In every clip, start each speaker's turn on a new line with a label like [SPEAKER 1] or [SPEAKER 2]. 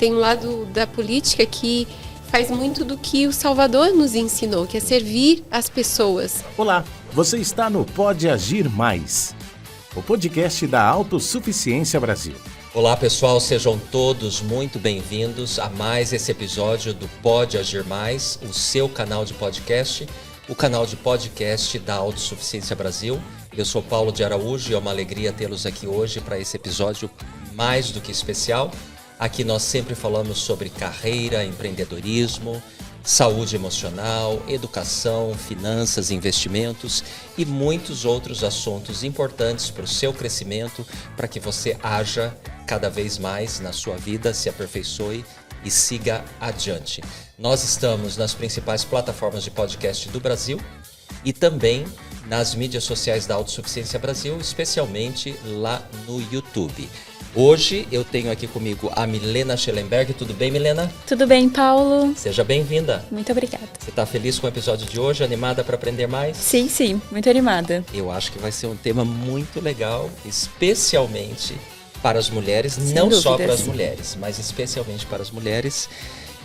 [SPEAKER 1] Tem um lado da política que faz muito do que o Salvador nos ensinou, que é servir as pessoas.
[SPEAKER 2] Olá, você está no Pode Agir Mais, o podcast da Autossuficiência Brasil.
[SPEAKER 3] Olá pessoal, sejam todos muito bem-vindos a mais esse episódio do Pode Agir Mais, o seu canal de podcast, o canal de podcast da Autossuficiência Brasil. Eu sou Paulo de Araújo e é uma alegria tê-los aqui hoje para esse episódio mais do que especial. Aqui nós sempre falamos sobre carreira, empreendedorismo, saúde emocional, educação, finanças, investimentos e muitos outros assuntos importantes para o seu crescimento, para que você haja cada vez mais na sua vida, se aperfeiçoe e siga adiante. Nós estamos nas principais plataformas de podcast do Brasil e também nas mídias sociais da Autossuficiência Brasil, especialmente lá no YouTube. Hoje eu tenho aqui comigo a Milena Schellenberg. Tudo bem, Milena?
[SPEAKER 4] Tudo bem, Paulo.
[SPEAKER 3] Seja bem-vinda.
[SPEAKER 4] Muito obrigada.
[SPEAKER 3] Você está feliz com o episódio de hoje? Animada para aprender mais?
[SPEAKER 4] Sim, muito animada.
[SPEAKER 3] Eu acho que vai ser um tema muito legal, especialmente para as mulheres,
[SPEAKER 4] Sem
[SPEAKER 3] não
[SPEAKER 4] dúvidas.
[SPEAKER 3] só para as mulheres, mas especialmente para as mulheres.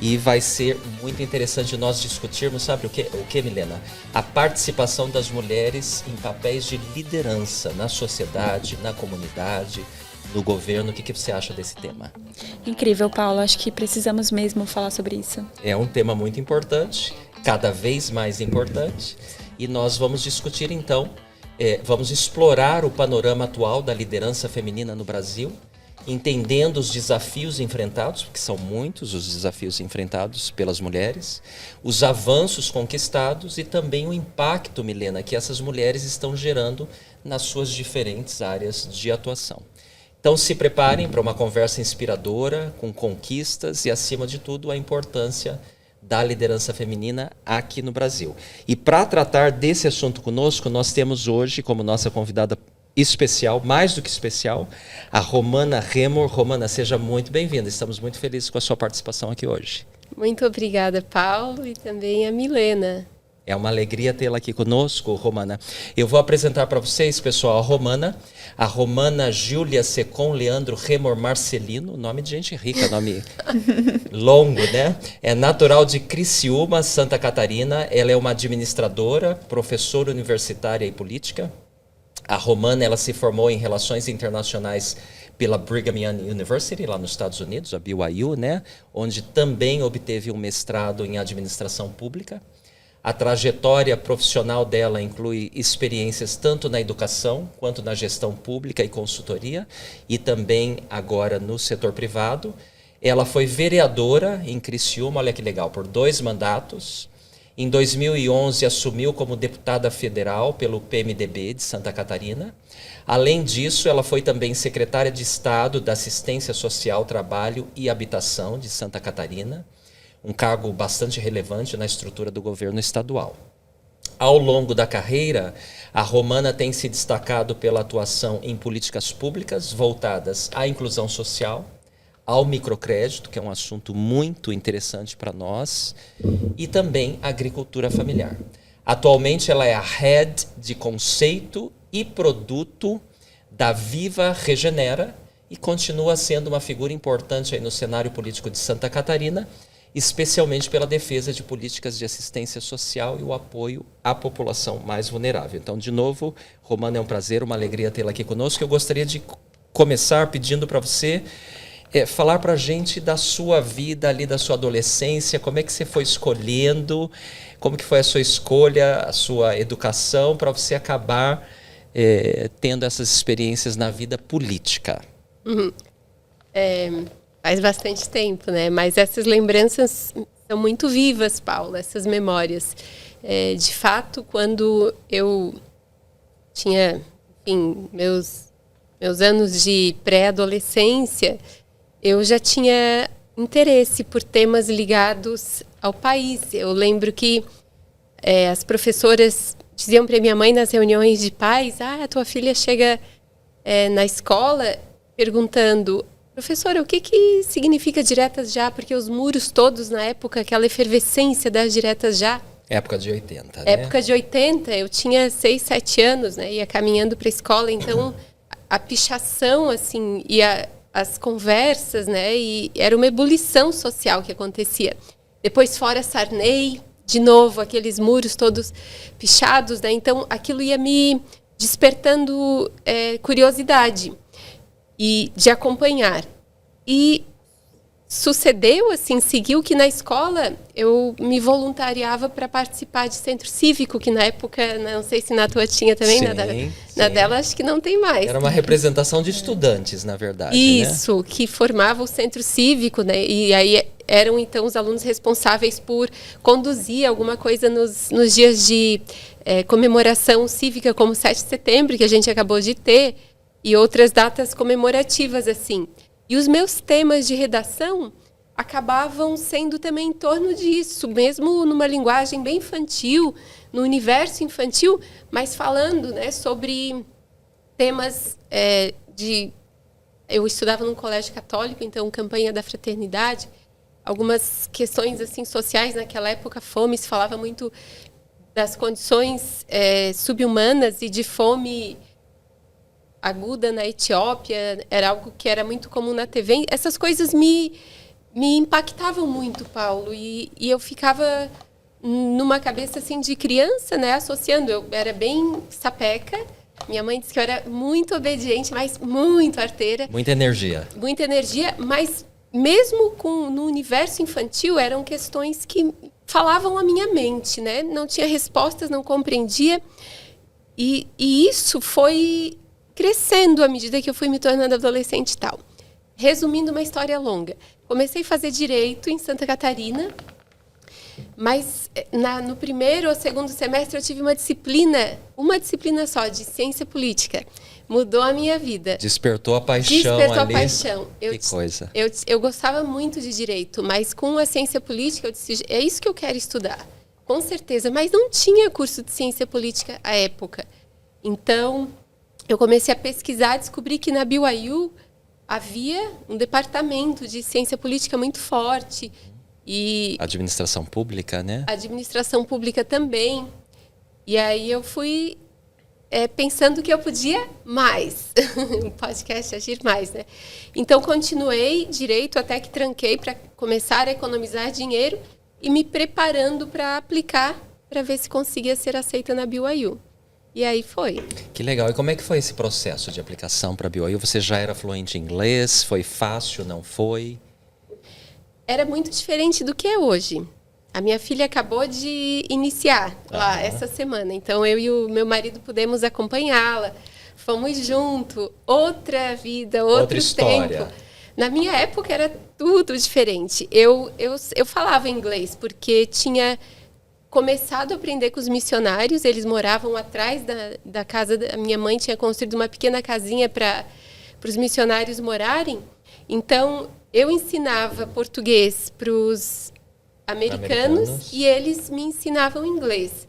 [SPEAKER 3] E vai ser muito interessante nós discutirmos, sabe o que, Milena? A participação das mulheres em papéis de liderança na sociedade, na comunidade, no governo. O que você acha desse tema?
[SPEAKER 4] Incrível, Paulo. Acho que precisamos mesmo falar sobre isso.
[SPEAKER 3] É um tema muito importante, cada vez mais importante, e nós vamos discutir então, vamos explorar o panorama atual da liderança feminina no Brasil, entendendo os desafios enfrentados, porque são muitos os desafios enfrentados pelas mulheres, os avanços conquistados e também o impacto, Milena, que essas mulheres estão gerando nas suas diferentes áreas de atuação. Então se preparem para uma conversa inspiradora, com conquistas e, acima de tudo, a importância da liderança feminina aqui no Brasil. E para tratar desse assunto conosco, nós temos hoje como nossa convidada especial, mais do que especial, a Romana Remor. Romana, seja muito bem-vinda. Estamos muito felizes com a sua participação aqui hoje.
[SPEAKER 1] Muito obrigada, Paulo, e também a Milena.
[SPEAKER 3] É uma alegria tê-la aqui conosco, Romana. Eu vou apresentar para vocês, pessoal, a Romana Júlia Secom Leandro Remor Marcelino, nome de gente rica, nome longo, né? É natural de Criciúma, Santa Catarina. Ela é uma administradora, professora universitária e política. A Romana, ela se formou em Relações Internacionais pela Brigham Young University, lá nos Estados Unidos, a BYU, né? Onde também obteve um mestrado em Administração Pública. A trajetória profissional dela inclui experiências tanto na educação quanto na gestão pública e consultoria, e também agora no setor privado. Ela foi vereadora em Criciúma, olha que legal, por 2 mandatos. Em 2011 assumiu como deputada federal pelo PMDB de Santa Catarina. Além disso, ela foi também secretária de Estado da Assistência Social, Trabalho e Habitação de Santa Catarina, um cargo bastante relevante na estrutura do governo estadual. Ao longo da carreira, a Romana tem se destacado pela atuação em políticas públicas voltadas à inclusão social, ao microcrédito, que é um assunto muito interessante para nós, e também à agricultura familiar. Atualmente, ela é a Head de Conceito e Produto da Viva Regenera e continua sendo uma figura importante aí no cenário político de Santa Catarina, especialmente pela defesa de políticas de assistência social e o apoio à população mais vulnerável. Então, de novo, Romana, é um prazer, uma alegria tê-la aqui conosco. Eu gostaria de começar pedindo para você falar para a gente da sua vida ali, da sua adolescência, como é que você foi escolhendo, como que foi a sua escolha, a sua educação, para você acabar tendo essas experiências na vida política.
[SPEAKER 1] Faz bastante tempo, né? Mas essas lembranças são muito vivas, Paulo, essas memórias. De fato, quando eu tinha, enfim, meus anos de pré-adolescência, eu já tinha interesse por temas ligados ao país. Eu lembro que as professoras diziam para minha mãe nas reuniões de pais: a tua filha chega na escola perguntando: professora, o que significa diretas já? Porque os muros todos na época, aquela efervescência das diretas já.
[SPEAKER 3] Época de 80, né?
[SPEAKER 1] Época de 80, eu tinha 6, 7 anos, né? Ia caminhando para a escola, então a pichação, assim, e as conversas, né? E era uma ebulição social que acontecia. Depois, fora Sarney, de novo, aqueles muros todos pichados, né? Então, aquilo ia me despertando curiosidade e de acompanhar. E sucedeu, assim, seguiu que na escola eu me voluntariava para participar de centro cívico, que na época, não sei se na tua tinha também, na dela acho que não tem mais.
[SPEAKER 3] Era uma representação de estudantes, na verdade.
[SPEAKER 1] Isso,
[SPEAKER 3] né?
[SPEAKER 1] Que formava o centro cívico, né? E aí eram, então, os alunos responsáveis por conduzir alguma coisa nos dias de comemoração cívica, como 7 de setembro, que a gente acabou de ter, e outras datas comemorativas, assim. E os meus temas de redação acabavam sendo também em torno disso, mesmo numa linguagem bem infantil, no universo infantil, mas falando, né, sobre temas Eu estudava num colégio católico, então campanha da fraternidade, algumas questões assim sociais naquela época, fome, se falava muito das condições subhumanas e de fome aguda na Etiópia, era algo que era muito comum na TV. Essas coisas me impactavam muito, Paulo, e eu ficava numa cabeça assim de criança, né, associando. Eu era bem sapeca, minha mãe disse que eu era muito obediente, mas muito arteira.
[SPEAKER 3] Muita energia. Muita energia,
[SPEAKER 1] mas mesmo no universo infantil, eram questões que falavam à minha mente, né? Não tinha respostas, não compreendia. E isso foi crescendo à medida que eu fui me tornando adolescente e tal. Resumindo uma história longa. Comecei a fazer direito em Santa Catarina, mas no primeiro ou segundo semestre eu tive uma disciplina só, de ciência política. Mudou a minha vida.
[SPEAKER 3] Despertou a paixão.
[SPEAKER 1] Despertou
[SPEAKER 3] ali.
[SPEAKER 1] A paixão.
[SPEAKER 3] Que coisa.
[SPEAKER 1] Eu gostava muito de direito, mas com a ciência política eu disse, é isso que eu quero estudar. Com certeza, mas não tinha curso de ciência política à época. Então, eu comecei a pesquisar, descobri que na BYU havia um departamento de ciência política muito forte. E
[SPEAKER 3] administração pública, né?
[SPEAKER 1] Administração pública também. E aí eu fui pensando que eu podia mais. O podcast Agir Mais, né? Então, continuei direito até que tranquei para começar a economizar dinheiro e me preparando para aplicar, para ver se conseguia ser aceita na BYU. E aí foi.
[SPEAKER 3] Que legal. E como é que foi esse processo de aplicação para a BYU? Você já era fluente em inglês? Foi fácil, não foi?
[SPEAKER 1] Era muito diferente do que é hoje. A minha filha acabou de iniciar lá essa semana. Então, eu e o meu marido pudemos acompanhá-la. Fomos juntos. Outra vida, outro
[SPEAKER 3] história.
[SPEAKER 1] tempo. Na minha época, era tudo diferente. Eu falava inglês porque tinha começado a aprender com os missionários. Eles moravam atrás da casa da minha mãe. Tinha construído uma pequena casinha para os missionários morarem. Então, eu ensinava português para os americanos e eles me ensinavam inglês.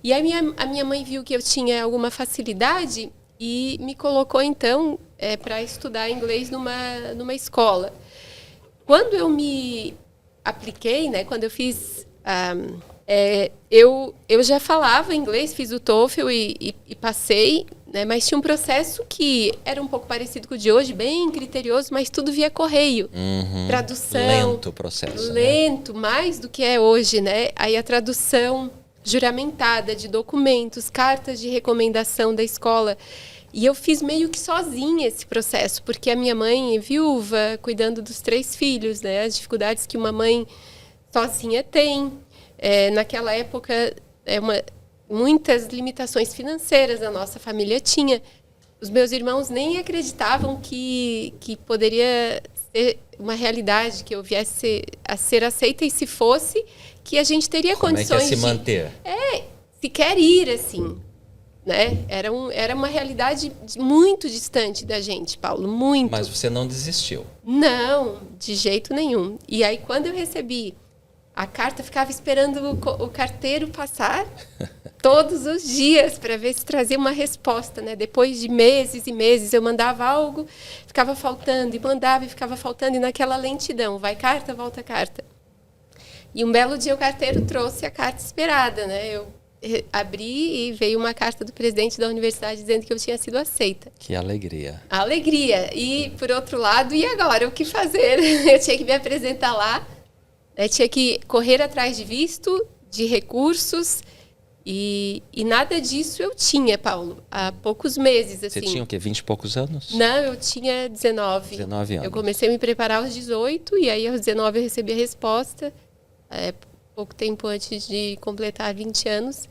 [SPEAKER 1] E a minha mãe viu que eu tinha alguma facilidade e me colocou, então, para estudar inglês numa escola. Quando eu me apliquei, né, quando eu fiz... eu já falava inglês, fiz o TOEFL e passei, né, mas tinha um processo que era um pouco parecido com o de hoje, bem criterioso, mas tudo via correio. Tradução.
[SPEAKER 3] Lento o processo.
[SPEAKER 1] Lento, né? Mais do que é hoje, né? Aí a tradução juramentada de documentos, cartas de recomendação da escola. E eu fiz meio que sozinha esse processo, porque a minha mãe é viúva, cuidando dos 3 filhos, né? As dificuldades que uma mãe sozinha tem. Naquela época, muitas limitações financeiras a nossa família tinha. Os meus irmãos nem acreditavam que poderia ser uma realidade, que eu viesse a ser aceita, e se fosse, que a gente teria condições
[SPEAKER 3] Como é que é se manter?
[SPEAKER 1] Sequer ir, assim. Né? Era uma realidade muito distante da gente, Paulo, muito.
[SPEAKER 3] Mas você não desistiu?
[SPEAKER 1] Não, de jeito nenhum. E aí, quando eu recebi a carta, ficava esperando o carteiro passar todos os dias para ver se trazia uma resposta, né? Depois de meses e meses, eu mandava algo, ficava faltando, e mandava e ficava faltando, e naquela lentidão, vai carta, volta carta. E um belo dia o carteiro trouxe a carta esperada, né? abri e veio uma carta do presidente da universidade dizendo que eu tinha sido aceita.
[SPEAKER 3] Que alegria.
[SPEAKER 1] Alegria. E, por outro lado, e agora? O que fazer? Eu tinha que me apresentar lá, né? Tinha que correr atrás de visto, de recursos, e nada disso eu tinha, Paulo, há poucos meses. Assim.
[SPEAKER 3] Você tinha o quê? 20 e poucos anos?
[SPEAKER 1] Não, eu tinha 19.
[SPEAKER 3] 19 anos.
[SPEAKER 1] Eu comecei a me preparar aos 18, e aí aos 19 eu recebi a resposta, pouco tempo antes de completar 20 anos.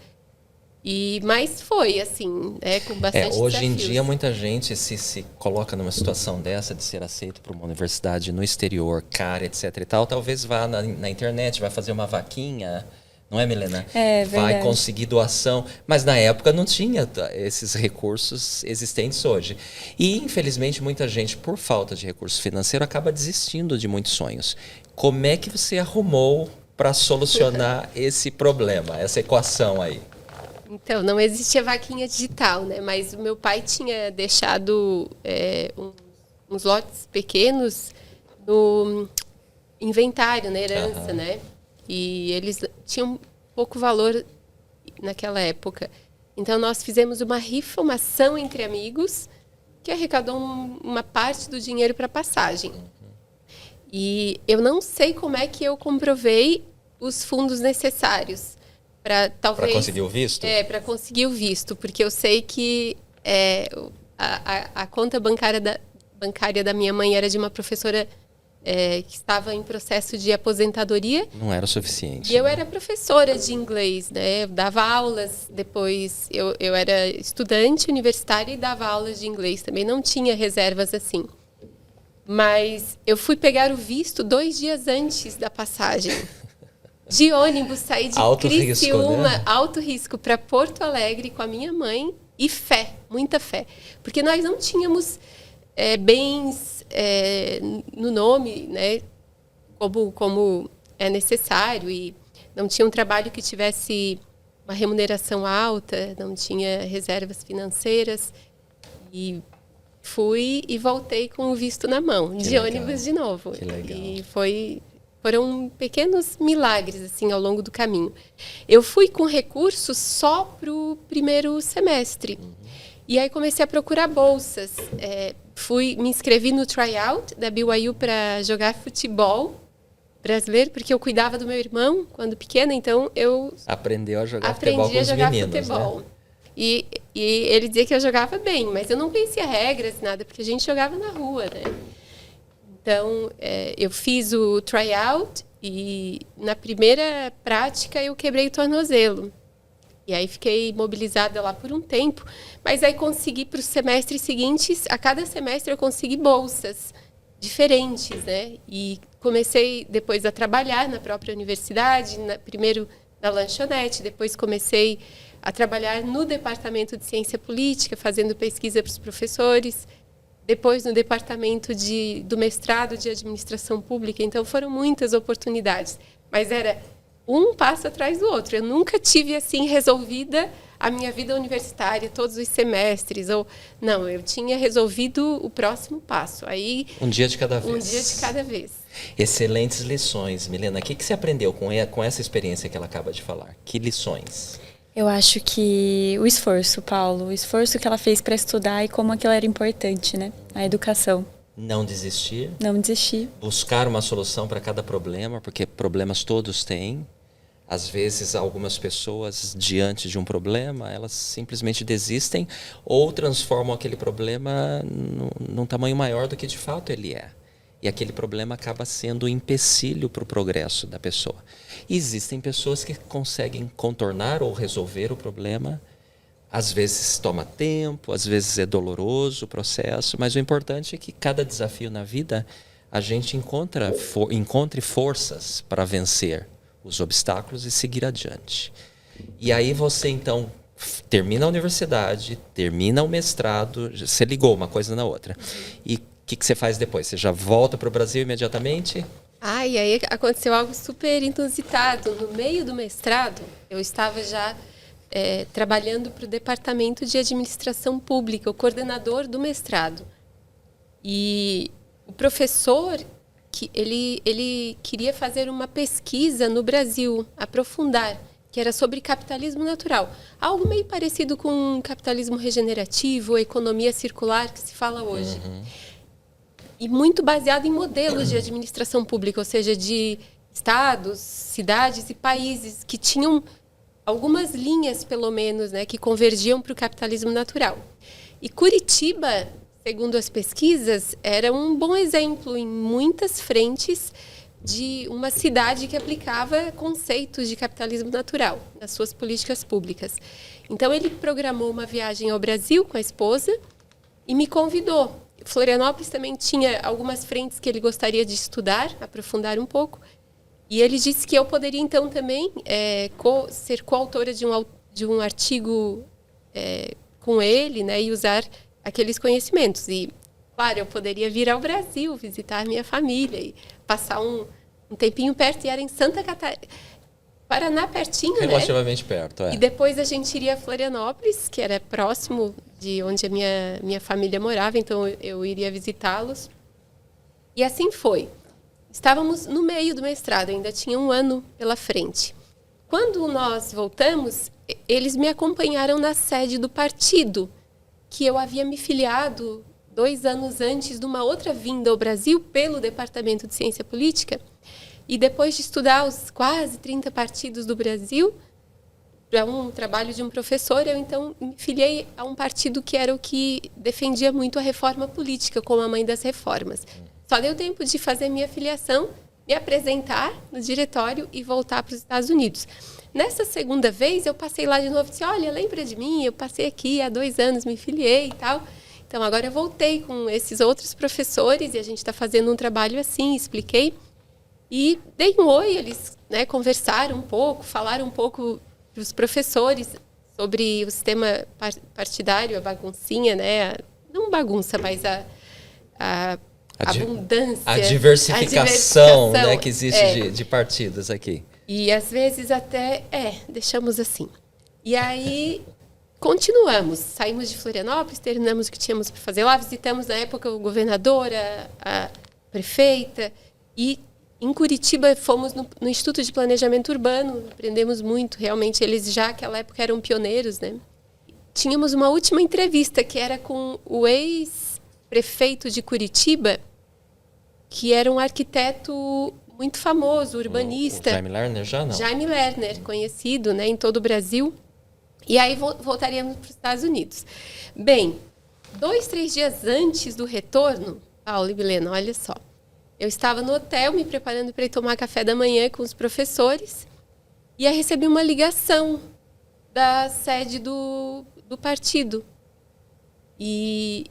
[SPEAKER 1] Mas foi, assim, com bastante
[SPEAKER 3] hoje
[SPEAKER 1] desafios.
[SPEAKER 3] em dia, muita gente se coloca numa situação dessa de ser aceito por uma universidade no exterior, cara, etc e tal. Talvez vá na internet, vai fazer uma vaquinha, não é, Milena?
[SPEAKER 4] É verdade.
[SPEAKER 3] Vai conseguir doação. Mas na época não tinha esses recursos existentes hoje. E, infelizmente, muita gente, por falta de recurso financeiro, acaba desistindo de muitos sonhos. Como é que você arrumou para solucionar esse problema, essa equação aí?
[SPEAKER 1] Então, não existia vaquinha digital, né? Mas o meu pai tinha deixado uns lotes pequenos no inventário, na herança, né? E eles tinham pouco valor naquela época. Então, nós fizemos uma rifa, uma ação entre amigos, que arrecadou uma parte do dinheiro para passagem. E eu não sei como é que eu comprovei os fundos necessários para
[SPEAKER 3] conseguir o visto?
[SPEAKER 1] Para conseguir o visto, porque eu sei que a conta bancária da minha mãe era de uma professora que estava em processo de aposentadoria.
[SPEAKER 3] Não era o suficiente.
[SPEAKER 1] E eu era professora de inglês, né? Eu dava aulas, depois eu era estudante universitária e dava aulas de inglês também, não tinha reservas assim. Mas eu fui pegar o visto 2 dias antes da passagem. De ônibus, saí de
[SPEAKER 3] alto
[SPEAKER 1] Criciúma,
[SPEAKER 3] risco, né?
[SPEAKER 1] alto risco, para Porto Alegre com a minha mãe e fé, muita fé. Porque nós não tínhamos bens no nome, né, como é necessário, e não tinha um trabalho que tivesse uma remuneração alta, não tinha reservas financeiras. E fui e voltei com o visto na mão, de ônibus de novo.
[SPEAKER 3] Que legal.
[SPEAKER 1] E foram pequenos milagres assim ao longo do caminho. Eu fui com recursos só para o primeiro semestre. E aí comecei a procurar bolsas. Me inscrevi no tryout da BYU para jogar futebol brasileiro, porque eu cuidava do meu irmão quando pequena, então eu
[SPEAKER 3] aprendeu a jogar futebol com os meninos, né?
[SPEAKER 1] E ele dizia que eu jogava bem, mas eu não conhecia regras, nada, porque a gente jogava na rua, né? Então, eu fiz o tryout e na primeira prática eu quebrei o tornozelo. E aí fiquei imobilizada lá por um tempo, mas aí consegui para os semestres seguintes, a cada semestre eu consegui bolsas diferentes, né? E comecei depois a trabalhar na própria universidade, primeiro na lanchonete, depois comecei a trabalhar no departamento de ciência política, fazendo pesquisa para os professores, depois no departamento do mestrado de administração pública. Então foram muitas oportunidades, mas era um passo atrás do outro. Eu nunca tive assim resolvida a minha vida universitária, todos os semestres, não, eu tinha resolvido o próximo passo. Aí
[SPEAKER 3] um dia de cada vez.
[SPEAKER 1] Um dia de cada vez.
[SPEAKER 3] Excelentes lições, Milena. O que você aprendeu com essa experiência que ela acaba de falar? Que lições?
[SPEAKER 4] Eu acho que o esforço, Paulo, o esforço que ela fez para estudar e como aquilo era importante, né? A educação.
[SPEAKER 3] Não desistir.
[SPEAKER 4] Não desistir.
[SPEAKER 3] Buscar uma solução para cada problema, porque problemas todos têm. Às vezes, algumas pessoas, diante de um problema, elas simplesmente desistem ou transformam aquele problema num tamanho maior do que de fato ele é. E aquele problema acaba sendo um empecilho para o progresso da pessoa. E existem pessoas que conseguem contornar ou resolver o problema. Às vezes toma tempo, às vezes é doloroso o processo, mas o importante é que cada desafio na vida a gente encontre forças para vencer os obstáculos e seguir adiante. E aí você, então, termina a universidade, termina o mestrado, você ligou uma coisa na outra. E o que você faz depois? Você já volta para o Brasil imediatamente?
[SPEAKER 1] E aí aconteceu algo super inusitado. No meio do mestrado, eu estava já trabalhando para o Departamento de Administração Pública, o coordenador do mestrado. E o professor, ele queria fazer uma pesquisa no Brasil, aprofundar. que era sobre capitalismo natural. Algo meio parecido com capitalismo regenerativo, economia circular, que se fala hoje. E muito baseado em modelos de administração pública, ou seja, de estados, cidades e países que tinham algumas linhas, pelo menos, né, que convergiam para o capitalismo natural. E Curitiba, segundo as pesquisas, era um bom exemplo em muitas frentes de uma cidade que aplicava conceitos de capitalismo natural nas suas políticas públicas. Então, ele programou uma viagem ao Brasil com a esposa e me convidou. Florianópolis também tinha algumas frentes que ele gostaria de estudar, aprofundar um pouco. E ele disse que eu poderia, então, também ser coautora de um artigo com ele, né, e usar aqueles conhecimentos. E, claro, eu poderia vir ao Brasil, visitar minha família e passar um tempinho perto. E era em Santa Catarina, Paraná, pertinho,
[SPEAKER 3] relativamente perto,
[SPEAKER 1] E depois a gente iria a Florianópolis, que era próximo de onde a minha família morava, então eu iria visitá-los. E assim foi. Estávamos no meio do mestrado, ainda tinha um ano pela frente. Quando nós voltamos, eles me acompanharam na sede do partido, que eu havia me filiado 2 anos antes de uma outra vinda ao Brasil pelo Departamento de Ciência Política. E depois de estudar os quase 30 partidos do Brasil, para um trabalho de um professor, eu então me filiei a um partido que era o que defendia muito a reforma política, como a mãe das reformas. Só deu tempo de fazer minha filiação, me apresentar no diretório e voltar para os Estados Unidos. Nessa segunda vez, eu passei lá de novo e disse, olha, lembra de mim? Eu passei aqui há 2 anos, me filiei e tal. Então, agora eu voltei com esses outros professores e a gente está fazendo um trabalho assim, expliquei. E dei um oi, eles, né, conversaram um pouco, falaram um pouco para os professores sobre o sistema partidário, a baguncinha, né? Não bagunça, mas a abundância.
[SPEAKER 3] A diversificação, né, que existe de partidos aqui.
[SPEAKER 1] E às vezes até, deixamos assim. E aí continuamos, saímos de Florianópolis, terminamos o que tínhamos para fazer lá, visitamos na época o governador, a prefeita, e em Curitiba fomos no Instituto de Planejamento Urbano, aprendemos muito, realmente eles já naquela época eram pioneiros, né? Tínhamos uma última entrevista que era com o ex-prefeito de Curitiba, que era um arquiteto muito famoso, urbanista.
[SPEAKER 3] O Jaime Lerner já não?
[SPEAKER 1] Jaime Lerner, conhecido, né, em todo o Brasil. E aí voltaríamos para os Estados Unidos. Bem, 2, 3 dias antes do retorno, Paulo e Milena, olha só. Eu estava no hotel me preparando para ir tomar café da manhã com os professores e aí recebi uma ligação da sede do partido. E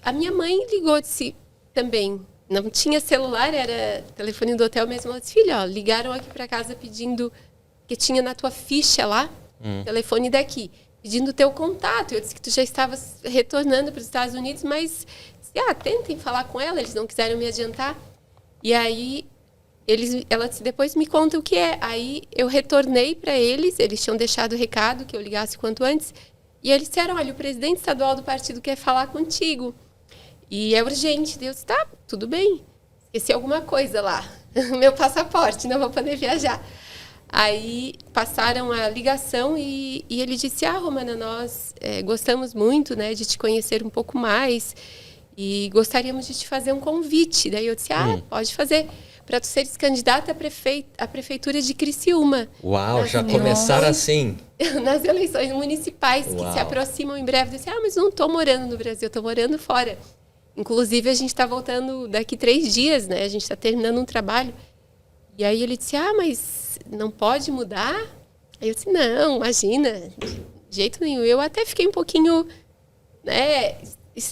[SPEAKER 1] a minha mãe ligou, disse também, não tinha celular, era telefone do hotel mesmo. Ela disse, filha, ó, ligaram aqui para casa pedindo, que tinha na tua ficha lá, telefone daqui, pedindo o teu contato. Eu disse que tu já estava retornando para os Estados Unidos, mas tentem falar com ela, eles não quiseram me adiantar. E aí, ela disse, depois me conta o que é. Aí eu retornei para eles tinham deixado o recado que eu ligasse quanto antes, e eles disseram, olha, o presidente estadual do partido quer falar contigo. E é urgente. Deus, tá, tudo bem. Esqueci alguma coisa lá. Meu passaporte, não vou poder viajar. Aí passaram a ligação e ele disse, Romana, nós gostamos muito, né, de te conhecer um pouco mais e gostaríamos de te fazer um convite. Daí eu disse, pode fazer, para tu seres candidata à prefeitura de Criciúma.
[SPEAKER 3] Uau, já começaram assim.
[SPEAKER 1] Nas eleições municipais que se aproximam em breve. Eu disse, mas não estou morando no Brasil, estou morando fora. Inclusive, a gente está voltando daqui 3 dias, né? A gente está terminando um trabalho. E aí ele disse, mas não pode mudar? Aí eu disse, não, imagina, de jeito nenhum. Eu até fiquei um pouquinho, né,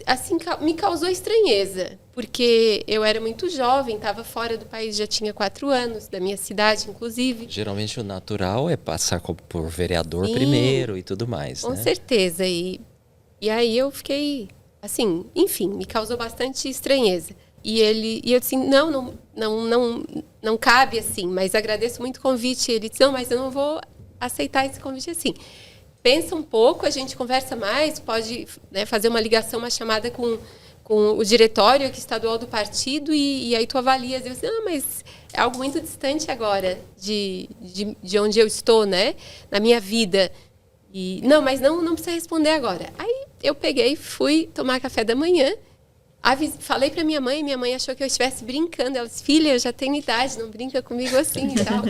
[SPEAKER 1] assim, me causou estranheza, porque eu era muito jovem, estava fora do país, já tinha 4 anos, da minha cidade, inclusive.
[SPEAKER 3] Geralmente o natural é passar por vereador primeiro e tudo mais,
[SPEAKER 1] com
[SPEAKER 3] né?
[SPEAKER 1] certeza. E aí eu fiquei, assim, enfim, me causou bastante estranheza. E eu disse, não cabe assim, mas agradeço muito o convite. Ele disse, não, mas eu não vou aceitar esse convite assim. Pensa um pouco, a gente conversa mais, pode, né, fazer uma ligação, uma chamada com o diretório aqui estadual do partido e aí tu avalias. Eu disse, não, mas é algo muito distante agora de onde eu estou, né? Na minha vida. E, não, mas não precisa responder agora. Aí eu peguei, fui tomar café da manhã, falei para minha mãe achou que eu estivesse brincando. Ela disse, filha, eu já tenho idade, não brinca comigo assim e tal.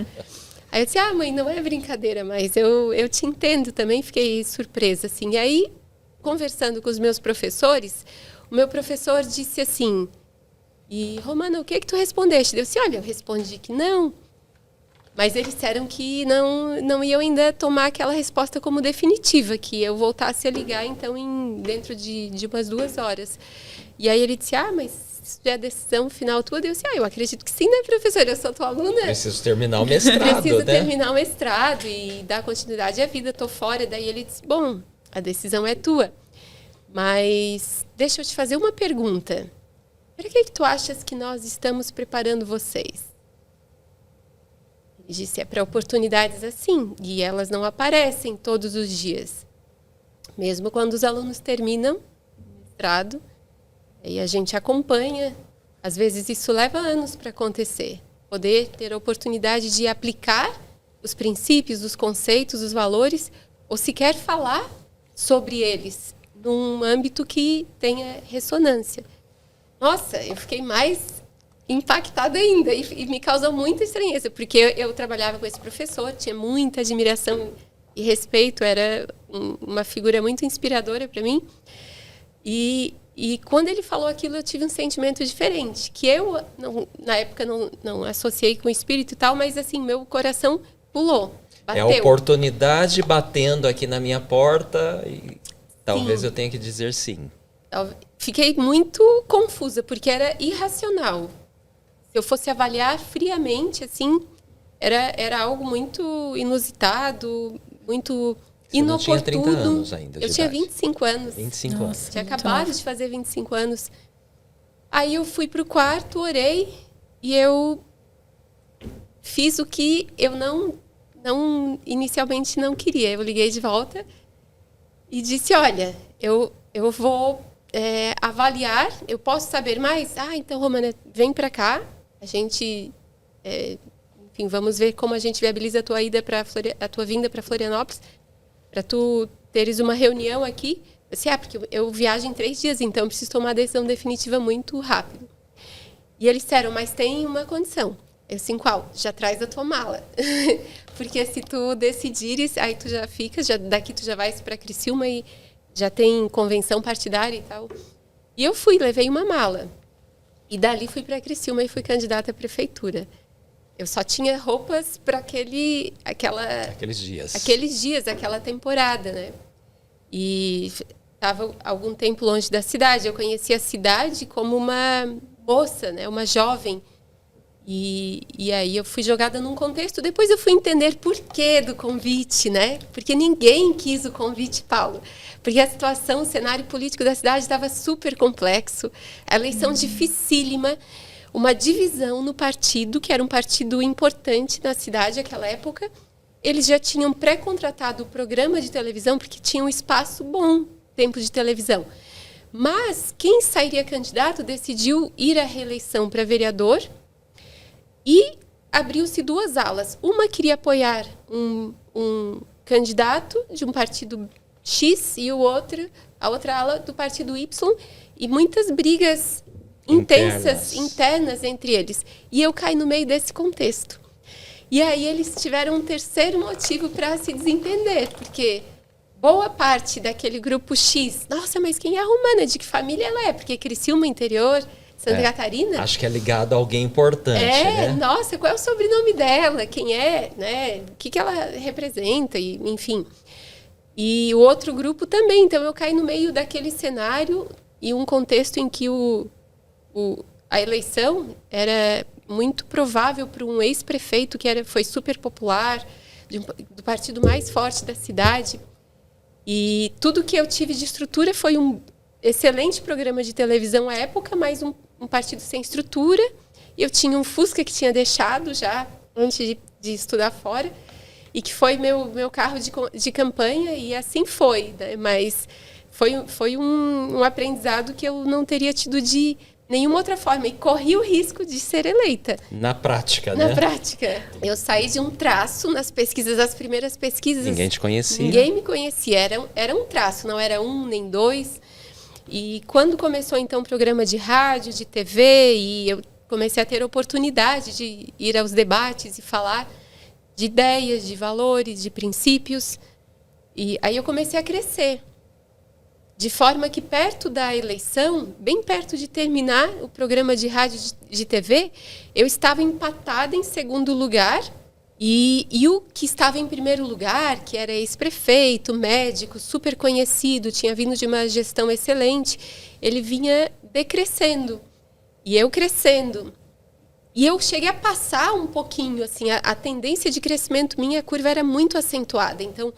[SPEAKER 1] Aí eu disse, mãe, não é brincadeira, mas eu te entendo também, fiquei surpresa, assim. E aí, conversando com os meus professores, o meu professor disse assim, e Romana, o que tu respondeste? Eu disse, olha, eu respondi que não, mas eles disseram que não iam ainda tomar aquela resposta como definitiva, que eu voltasse a ligar, então, dentro de umas 2 horas. E aí ele disse, mas isso é a decisão final tua? Eu disse, eu acredito que sim, né, professor? Eu sou tua aluna.
[SPEAKER 3] Preciso terminar o mestrado,
[SPEAKER 1] Preciso terminar o mestrado e dar continuidade à vida, estou fora. Daí ele disse, bom, a decisão é tua. Mas deixa eu te fazer uma pergunta. Para que tu achas que nós estamos preparando vocês? Ele disse, é para oportunidades assim, e elas não aparecem todos os dias. Mesmo quando os alunos terminam o mestrado, aí a gente acompanha, às vezes isso leva anos para acontecer. Poder ter a oportunidade de aplicar os princípios, os conceitos, os valores, ou sequer falar sobre eles num âmbito que tenha ressonância. Nossa, eu fiquei mais impactada ainda e me causou muita estranheza, porque eu trabalhava com esse professor, tinha muita admiração e respeito, era uma figura muito inspiradora para mim. E quando ele falou aquilo, eu tive um sentimento diferente, que eu, na época, não associei com o espírito e tal, mas, assim, meu coração pulou, bateu.
[SPEAKER 3] É a oportunidade batendo aqui na minha porta e talvez eu tenha que dizer sim.
[SPEAKER 1] Fiquei muito confusa, porque era irracional. Se eu fosse avaliar friamente, assim, era algo muito inusitado, muito...
[SPEAKER 3] Você não tinha 30 anos ainda de
[SPEAKER 1] Eu tinha
[SPEAKER 3] idade.
[SPEAKER 1] 25 anos.
[SPEAKER 3] 25 anos.
[SPEAKER 1] Tinha acabado de fazer 25 anos. Aí eu fui pro quarto, orei e eu fiz o que eu inicialmente não queria. Eu liguei de volta e disse, olha, eu vou avaliar, eu posso saber mais? Então, Romana, vem para cá. A gente, enfim, vamos ver como a gente viabiliza a tua vinda para Florianópolis, para tu teres uma reunião aqui. Eu disse, porque eu viajo em 3 dias, então eu preciso tomar uma decisão definitiva muito rápido. E eles disseram, mas tem uma condição. Eu disse, qual? Já traz a tua mala. Porque se tu decidires, aí tu já fica, daqui tu já vais para Criciúma e já tem convenção partidária e tal. E eu levei uma mala. E dali fui para Criciúma e fui candidata à prefeitura. Eu só tinha roupas para aqueles dias, aquela temporada, né? E estava algum tempo longe da cidade. Eu conhecia a cidade como uma moça, né? Uma jovem. E aí eu fui jogada num contexto. Depois eu fui entender por que do convite, né? Porque ninguém quis o convite, Paulo. Porque a situação, o cenário político da cidade estava super complexo. A eleição dificílima. Uma divisão no partido, que era um partido importante na cidade naquela época. Eles já tinham pré-contratado o programa de televisão, porque tinha um espaço bom, tempo de televisão. Mas quem sairia candidato decidiu ir à reeleição para vereador e abriu-se 2 alas. Uma queria apoiar um candidato de um partido X e a outra ala do partido Y, e muitas brigas intensas, internas entre eles. E eu caí no meio desse contexto. E aí eles tiveram um terceiro motivo para se desentender, porque boa parte daquele grupo X, nossa, mas quem é a Romana? De que família ela é? Porque Criciúma, interior, Santa Catarina.
[SPEAKER 3] Acho que é ligado a alguém importante, né?
[SPEAKER 1] Nossa, qual é o sobrenome dela? Quem é? Né? O que ela representa? E, enfim. E o outro grupo também. Então, eu caí no meio daquele cenário e um contexto em que a eleição era muito provável para um ex-prefeito que foi super popular, do partido mais forte da cidade. E tudo que eu tive de estrutura foi um excelente programa de televisão à época, mas um partido sem estrutura. E eu tinha um Fusca que tinha deixado já antes de estudar fora, e que foi meu carro de campanha, e assim foi, né? Mas foi um aprendizado que eu não teria tido de nenhuma outra forma. E corri o risco de ser eleita.
[SPEAKER 3] Na prática, né?
[SPEAKER 1] Na prática. Eu saí de um traço nas pesquisas, as primeiras pesquisas.
[SPEAKER 3] Ninguém te conhecia.
[SPEAKER 1] Ninguém me conhecia. Era um traço, não era um nem dois. E quando começou, então, o programa de rádio, de TV, e eu comecei a ter oportunidade de ir aos debates e falar de ideias, de valores, de princípios. E aí eu comecei a crescer. De forma que perto da eleição, bem perto de terminar o programa de rádio de TV, eu estava empatada em segundo lugar e o que estava em primeiro lugar, que era ex-prefeito, médico, super conhecido, tinha vindo de uma gestão excelente, ele vinha decrescendo e eu crescendo. E eu cheguei a passar um pouquinho, assim, a tendência de crescimento minha, a curva era muito acentuada. Então,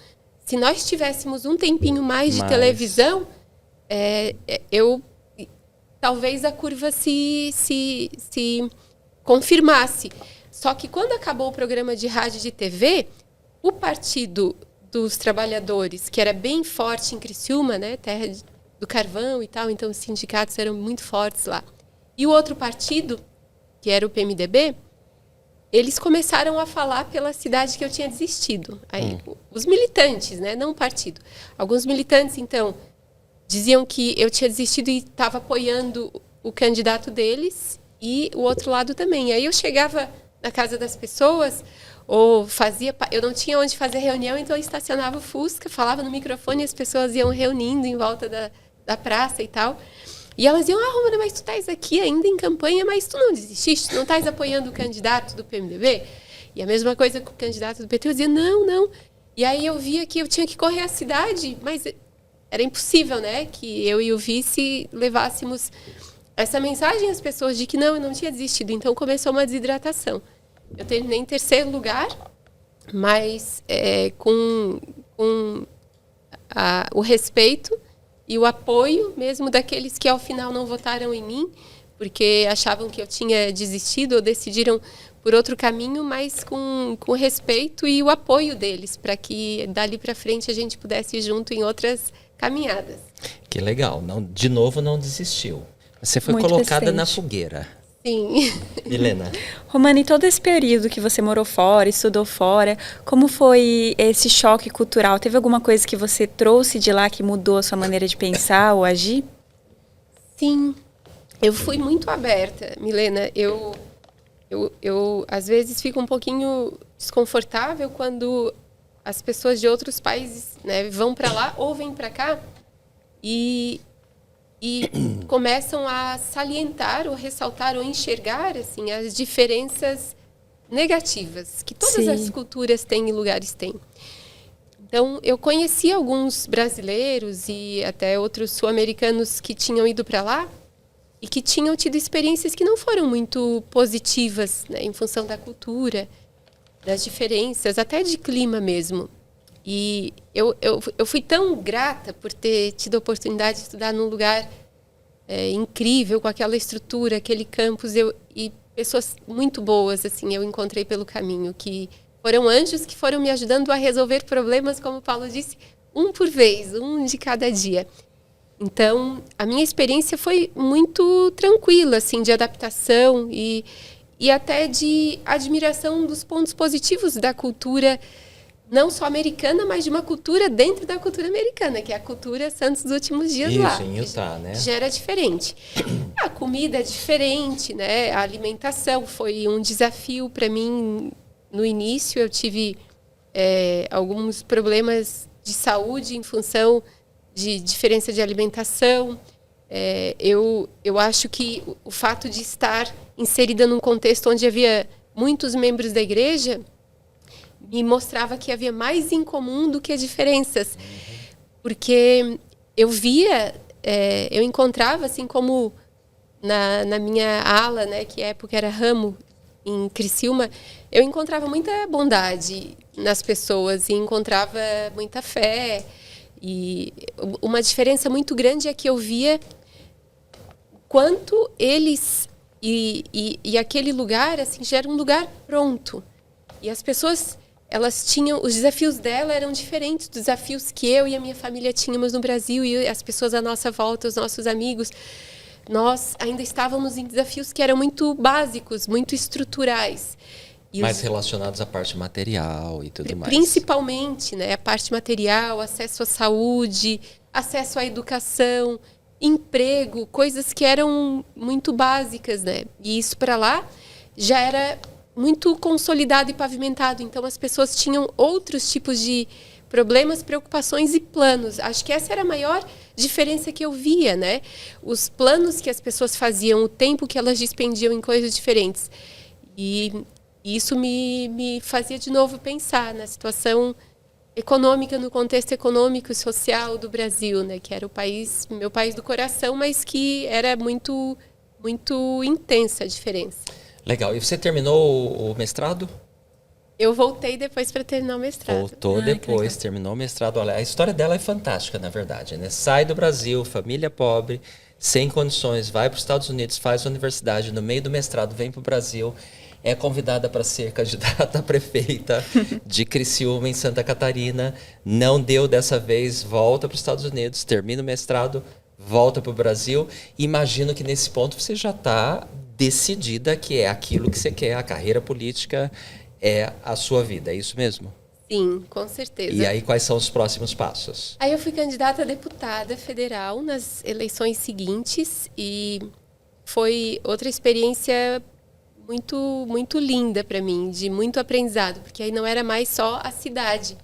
[SPEAKER 1] se nós tivéssemos um tempinho mais de televisão, talvez a curva se confirmasse. Só que quando acabou o programa de rádio e de TV, o Partido dos Trabalhadores, que era bem forte em Criciúma, né, terra do carvão e tal, então os sindicatos eram muito fortes lá. E o outro partido, que era o PMDB, eles começaram a falar pela cidade que eu tinha desistido. Aí, os militantes, né, não o partido. Alguns militantes, então, diziam que eu tinha desistido e estava apoiando o candidato deles e o outro lado também. Aí eu chegava na casa das pessoas ou eu não tinha onde fazer reunião, então eu estacionava o Fusca, falava no microfone e as pessoas iam reunindo em volta da praça e tal. E elas diziam, Romana, mas tu estás aqui ainda em campanha, mas tu não desististe? Não estás apoiando o candidato do PMDB? E a mesma coisa com o candidato do PT, eu dizia, não. E aí eu via que eu tinha que correr a cidade, mas era impossível, né? Que eu e o vice levássemos essa mensagem às pessoas de que não, eu não tinha desistido. Então começou uma desidratação. Eu terminei em terceiro lugar, mas com o respeito e o apoio mesmo daqueles que ao final não votaram em mim, porque achavam que eu tinha desistido ou decidiram por outro caminho, mas com respeito e o apoio deles, para que dali para frente a gente pudesse ir junto em outras caminhadas.
[SPEAKER 3] Que legal. De novo, não desistiu. Você foi
[SPEAKER 4] Muito
[SPEAKER 3] colocada
[SPEAKER 4] resistente.
[SPEAKER 3] na fogueira.
[SPEAKER 1] Sim.
[SPEAKER 3] Milena.
[SPEAKER 4] Romana, em todo esse período que você morou fora, estudou fora, como foi esse choque cultural? Teve alguma coisa que você trouxe de lá que mudou a sua maneira de pensar ou agir?
[SPEAKER 1] Sim. Eu fui muito aberta, Milena. Eu às vezes fico um pouquinho desconfortável quando as pessoas de outros países, né, vão para lá ou vêm para cá e começam a salientar ou ressaltar ou enxergar assim as diferenças negativas que todas as culturas têm e lugares têm. Então, eu conheci alguns brasileiros e até outros sul-americanos que tinham ido para lá e que tinham tido experiências que não foram muito positivas, né, em função da cultura, das diferenças, até de clima mesmo. E eu fui tão grata por ter tido a oportunidade de estudar num lugar incrível, com aquela estrutura, aquele campus, e pessoas muito boas assim, eu encontrei pelo caminho, que foram anjos que foram me ajudando a resolver problemas, como o Paulo disse, um por vez, um de cada dia. Então, a minha experiência foi muito tranquila, assim, de adaptação e até de admiração dos pontos positivos da cultura, não só americana, mas de uma cultura dentro da cultura americana, que é a cultura Santos dos Últimos Dias lá.
[SPEAKER 3] Isso, em Utah, né?
[SPEAKER 1] Já era diferente. A comida é diferente, né? A alimentação foi um desafio para mim no início. Eu tive alguns problemas de saúde em função de diferença de alimentação. Eu acho que o fato de estar inserida num contexto onde havia muitos membros da igreja me mostrava que havia mais em comum do que diferenças. Porque eu via, eu encontrava, assim como na minha ala, né, que à época era ramo, em Criciúma, eu encontrava muita bondade nas pessoas e encontrava muita fé. E uma diferença muito grande é que eu via quanto eles e aquele lugar assim já era um lugar pronto. E as pessoas, elas tinham, os desafios dela eram diferentes dos desafios que eu e a minha família tínhamos no Brasil e as pessoas à nossa volta, os nossos amigos. nós ainda estávamos em desafios que eram muito básicos, muito estruturais.
[SPEAKER 3] Mais relacionados à parte material e tudo mais.
[SPEAKER 1] Principalmente, né, a parte material, acesso à saúde, acesso à educação, emprego, coisas que eram muito básicas, né? E isso para lá já era muito consolidado e pavimentado. Então, as pessoas tinham outros tipos de problemas, preocupações e planos. Acho que essa era a maior diferença que eu via, né? Os planos que as pessoas faziam, o tempo que elas dispendiam em coisas diferentes. E isso me fazia de novo pensar na situação econômica, no contexto econômico e social do Brasil, né? Que era o país, meu país do coração, mas que era muito, muito intensa a diferença.
[SPEAKER 3] Legal. E você terminou o mestrado?
[SPEAKER 1] Eu voltei depois para terminar o mestrado.
[SPEAKER 3] Voltou depois, terminou o mestrado. Olha, a história dela é fantástica, na verdade, né? Sai do Brasil, família pobre, sem condições, vai para os Estados Unidos, faz universidade, no meio do mestrado vem para o Brasil, é convidada para ser candidata a prefeita de Criciúma, em Santa Catarina. Não deu dessa vez, volta para os Estados Unidos, termina o mestrado, volta para o Brasil. Imagino que nesse ponto você já está decidida que é aquilo que você quer, a carreira política é a sua vida, é isso mesmo?
[SPEAKER 1] Sim, com certeza.
[SPEAKER 3] E aí, quais são os próximos passos?
[SPEAKER 1] Aí eu fui candidata a deputada federal nas eleições seguintes e foi outra experiência muito, muito linda para mim, de muito aprendizado, porque aí não era mais só a cidade,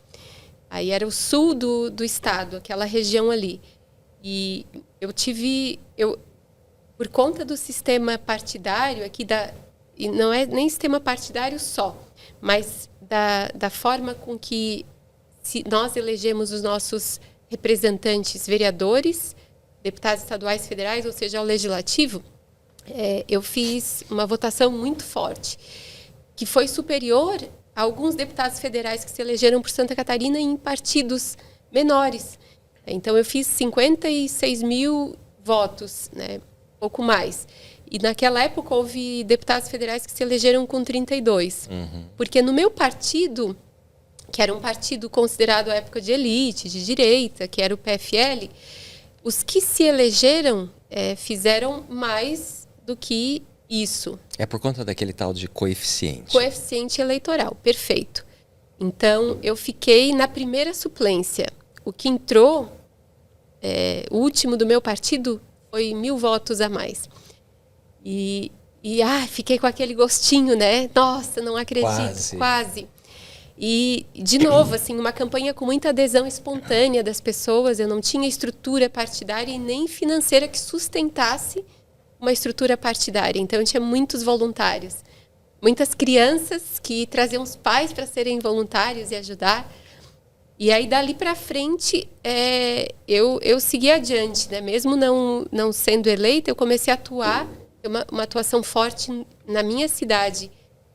[SPEAKER 1] aí era o sul do estado, aquela região ali. E por conta do sistema partidário aqui, e não é nem sistema partidário só, mas da forma com que nós elegemos os nossos representantes, vereadores, deputados estaduais, federais, ou seja, ao legislativo, eu fiz uma votação muito forte, que foi superior a alguns deputados federais que se elegeram por Santa Catarina em partidos menores. Então, eu fiz 56 mil votos, né? Pouco mais. E naquela época houve deputados federais que se elegeram com 32. Porque no meu partido, que era um partido considerado à época de elite, de direita, que era o PFL, os que se elegeram fizeram mais do que isso.
[SPEAKER 3] É por conta daquele tal de coeficiente.
[SPEAKER 1] Coeficiente eleitoral, perfeito. Então, eu fiquei na primeira suplência. O que entrou, o último do meu partido, foi 1.000 votos a mais. E fiquei com aquele gostinho, né? Nossa, não acredito, quase. E, de novo, assim, uma campanha com muita adesão espontânea das pessoas. Eu não tinha estrutura partidária e nem financeira que sustentasse uma estrutura partidária. Então, eu tinha muitos voluntários. Muitas crianças que traziam os pais para serem voluntários e ajudar. E aí, dali para frente, eu segui adiante, né? Mesmo não sendo eleita, eu comecei a atuar, uma atuação forte na minha cidade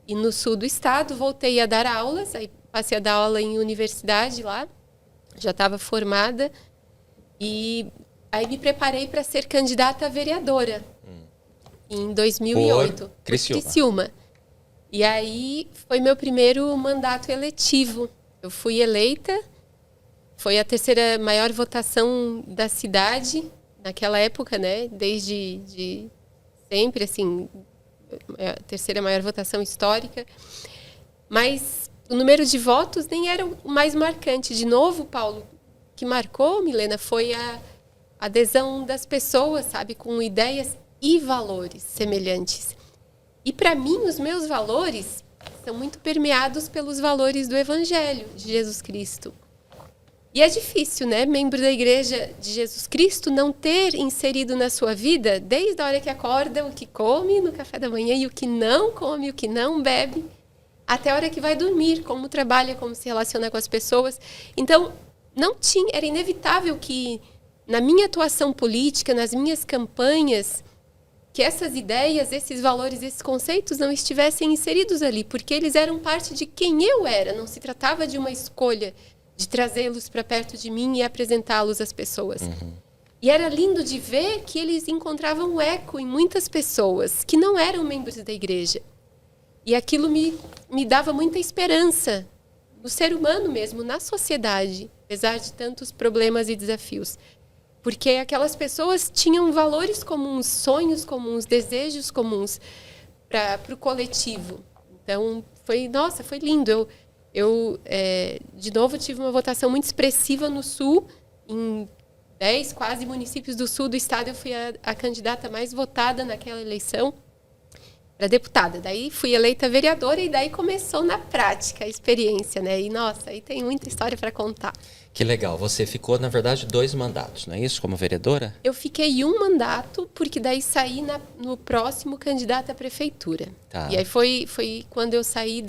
[SPEAKER 1] e no sul do estado. Voltei a dar aulas, aí passei a dar aula em universidade lá, já estava formada. E aí me preparei para ser candidata a vereadora em 2008.
[SPEAKER 3] Por Criciúma.
[SPEAKER 1] Criciúma. E aí foi meu primeiro mandato eletivo. Eu fui eleita. Foi a terceira maior votação da cidade naquela época, né? Desde sempre, assim, a terceira maior votação histórica. Mas o número de votos nem era o mais marcante. De novo, Paulo, o que marcou, Milena, foi a adesão das pessoas, sabe? Com ideias e valores semelhantes. E para mim, os meus valores são muito permeados pelos valores do Evangelho de Jesus Cristo. E é difícil, né, membro da Igreja de Jesus Cristo, não ter inserido na sua vida, desde a hora que acorda, o que come no café da manhã e o que não come, o que não bebe, até a hora que vai dormir, como trabalha, como se relaciona com as pessoas. Então, era inevitável que na minha atuação política, nas minhas campanhas, que essas ideias, esses valores, esses conceitos não estivessem inseridos ali, porque eles eram parte de quem eu era, não se tratava de uma escolha de trazê-los para perto de mim e apresentá-los às pessoas. E era lindo de ver que eles encontravam eco em muitas pessoas que não eram membros da igreja. E aquilo me dava muita esperança no ser humano mesmo, na sociedade, apesar de tantos problemas e desafios. Porque aquelas pessoas tinham valores comuns, sonhos comuns, desejos comuns para o coletivo. Então, foi lindo. Eu de novo, tive uma votação muito expressiva no Sul. Em 10, quase municípios do Sul do estado, eu fui a candidata mais votada naquela eleição para deputada. Daí fui eleita vereadora e daí começou na prática a experiência, né? E, nossa, aí tem muita história para contar.
[SPEAKER 3] Que legal. Você ficou, na verdade, 2 mandatos, não é isso? Como vereadora?
[SPEAKER 1] Eu fiquei 1 mandato, porque daí saí no próximo candidato à prefeitura.
[SPEAKER 3] Tá.
[SPEAKER 1] E aí foi quando eu saí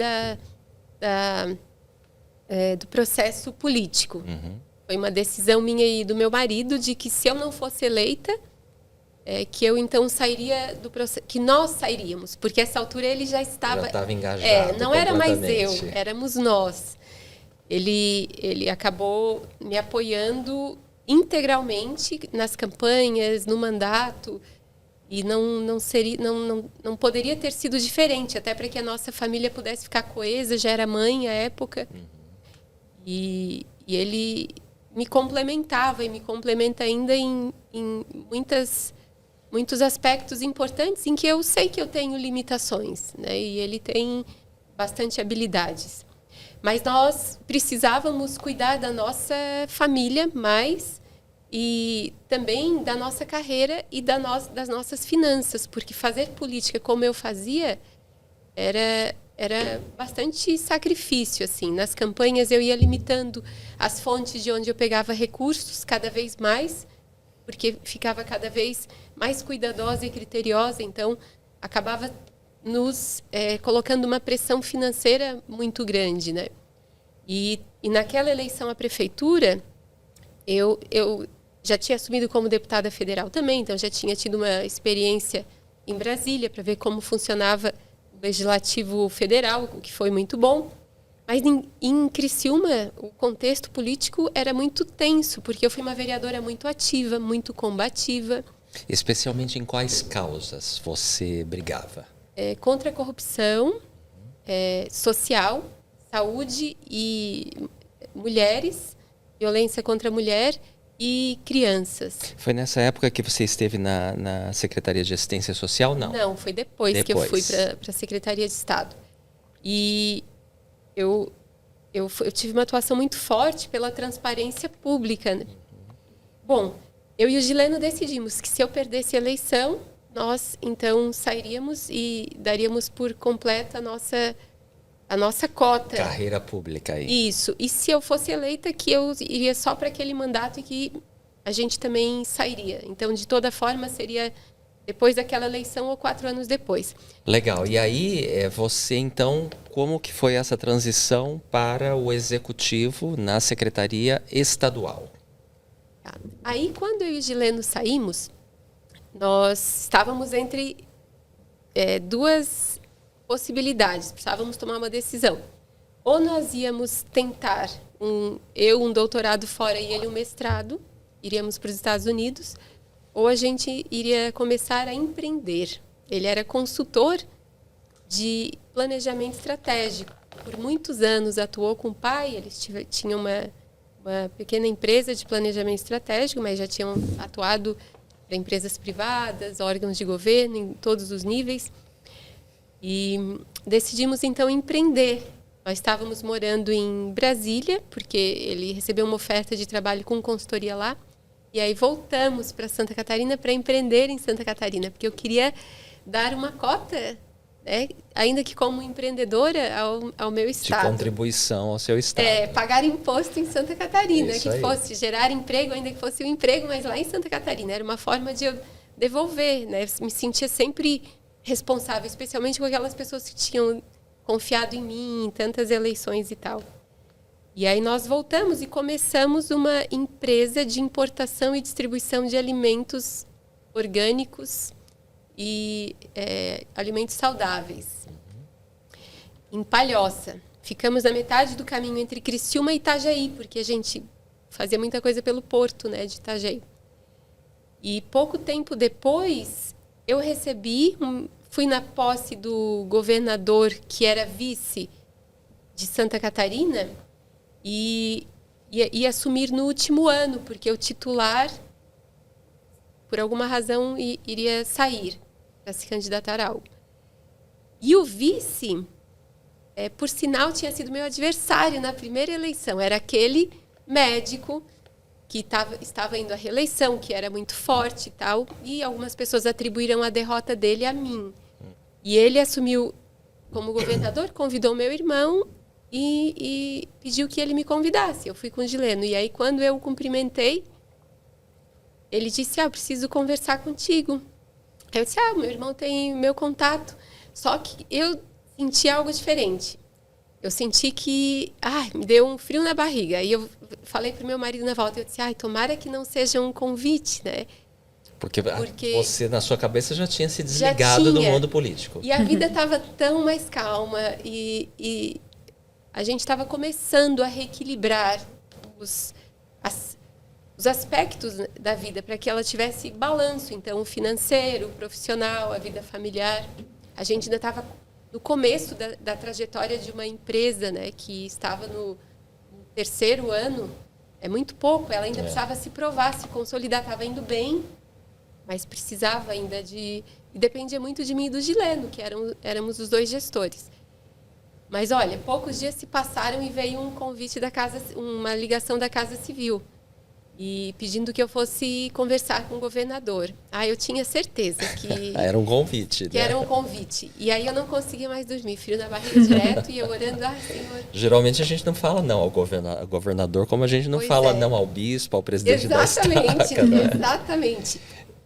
[SPEAKER 1] do processo político.
[SPEAKER 3] Uhum.
[SPEAKER 1] Foi uma decisão minha e do meu marido de que se eu não fosse eleita, que eu então sairia do processo, que nós sairíamos, porque essa altura ele já estava
[SPEAKER 3] engajado.
[SPEAKER 1] Não era mais eu, éramos nós. Ele acabou me apoiando integralmente nas campanhas, no mandato, e não poderia ter sido diferente, até para que a nossa família pudesse ficar coesa. Já era mãe à época. Uhum. E ele me complementava e me complementa ainda em muitos aspectos importantes em que eu sei que eu tenho limitações, né? E ele tem bastante habilidades. Mas nós precisávamos cuidar da nossa família mais, e também da nossa carreira e das nossas finanças, porque fazer política como eu fazia era bastante sacrifício, assim. Nas campanhas eu ia limitando as fontes de onde eu pegava recursos cada vez mais, porque ficava cada vez mais cuidadosa e criteriosa, então acabava nos colocando uma pressão financeira muito grande, né? E naquela eleição à prefeitura, eu já tinha assumido como deputada federal também, então já tinha tido uma experiência em Brasília para ver como funcionava o legislativo federal, o que foi muito bom. Mas em Criciúma, o contexto político era muito tenso, porque eu fui uma vereadora muito ativa, muito combativa.
[SPEAKER 3] Especialmente em quais causas você brigava?
[SPEAKER 1] Contra a corrupção, social, saúde e mulheres, violência contra a mulher e crianças.
[SPEAKER 3] Foi nessa época que você esteve na Secretaria de Assistência Social, não?
[SPEAKER 1] Não, foi depois que eu fui para a Secretaria de Estado. E eu tive uma atuação muito forte pela transparência pública, né? Bom, eu e o Gileno decidimos que se eu perdesse a eleição, nós então sairíamos e daríamos por completa a nossa cota.
[SPEAKER 3] Carreira pública aí.
[SPEAKER 1] Isso. E se eu fosse eleita, que eu iria só para aquele mandato e que a gente também sairia. Então, de toda forma, seria depois daquela eleição ou 4 anos depois.
[SPEAKER 3] Legal. E aí, você então, como que foi essa transição para o executivo na Secretaria Estadual?
[SPEAKER 1] Aí, quando eu e o Gileno saímos, nós estávamos entre 2 possibilidades, precisávamos tomar uma decisão. Ou nós íamos tentar, eu um doutorado fora e ele um mestrado, iríamos para os Estados Unidos, ou a gente iria começar a empreender. Ele era consultor de planejamento estratégico. Por muitos anos atuou com o pai, eles tinham uma pequena empresa de planejamento estratégico, mas já tinham atuado para empresas privadas, órgãos de governo, em todos os níveis. E decidimos, então, empreender. Nós estávamos morando em Brasília, porque ele recebeu uma oferta de trabalho com consultoria lá. E aí voltamos para Santa Catarina para empreender em Santa Catarina, porque eu queria dar uma cota, né, ainda que como empreendedora, ao meu estado.
[SPEAKER 3] De contribuição ao seu estado.
[SPEAKER 1] Pagar imposto em Santa Catarina,
[SPEAKER 3] Isso
[SPEAKER 1] que
[SPEAKER 3] aí.
[SPEAKER 1] fosse gerar emprego, ainda que fosse um emprego, mas lá em Santa Catarina. Era uma forma de eu devolver, né? Me sentia sempre responsável, especialmente com aquelas pessoas que tinham confiado em mim em tantas eleições e tal. E aí nós voltamos e começamos uma empresa de importação e distribuição de alimentos orgânicos e alimentos saudáveis. Em Palhoça. Ficamos na metade do caminho entre Criciúma e Itajaí, porque a gente fazia muita coisa pelo porto, né, de Itajaí. E pouco tempo depois, eu fui na posse do governador, que era vice de Santa Catarina, e assumir no último ano, porque o titular por alguma razão, iria sair para se candidatar a algo. E o vice, por sinal, tinha sido meu adversário na primeira eleição. Era aquele médico que estava indo à reeleição, que era muito forte e tal, e algumas pessoas atribuíram a derrota dele a mim. E ele assumiu como governador, convidou meu irmão e pediu que ele me convidasse. Eu fui com o Gileno. E aí, quando eu o cumprimentei, ele disse, eu preciso conversar contigo. Aí eu disse, meu irmão tem meu contato. Só que eu senti algo diferente. Eu senti que, me deu um frio na barriga. E eu falei para o meu marido na volta, eu disse, tomara que não seja um convite, né?
[SPEAKER 3] Porque você, na sua cabeça, já tinha se desligado do mundo político.
[SPEAKER 1] E a vida estava tão mais calma e a gente estava começando a reequilibrar os aspectos da vida para que ela tivesse balanço, então, o financeiro, o profissional, a vida familiar. A gente ainda estava no começo da trajetória de uma empresa, né, que estava no 3º ano. É muito pouco, ela ainda precisava se provar, se consolidar, estava indo bem, mas precisava ainda e dependia muito de mim e do Gileno, que éramos os 2 gestores. Mas, olha, poucos dias se passaram e veio um convite uma ligação da Casa Civil, e pedindo que eu fosse conversar com o governador. Eu tinha certeza que...
[SPEAKER 3] Era um convite.
[SPEAKER 1] Que era um convite. E aí eu não conseguia mais dormir, frio na barriga direto, e eu orando, Senhor...
[SPEAKER 3] Geralmente a gente não fala não ao governador, como a gente não fala não ao bispo, ao presidente da estaca.
[SPEAKER 1] Exatamente.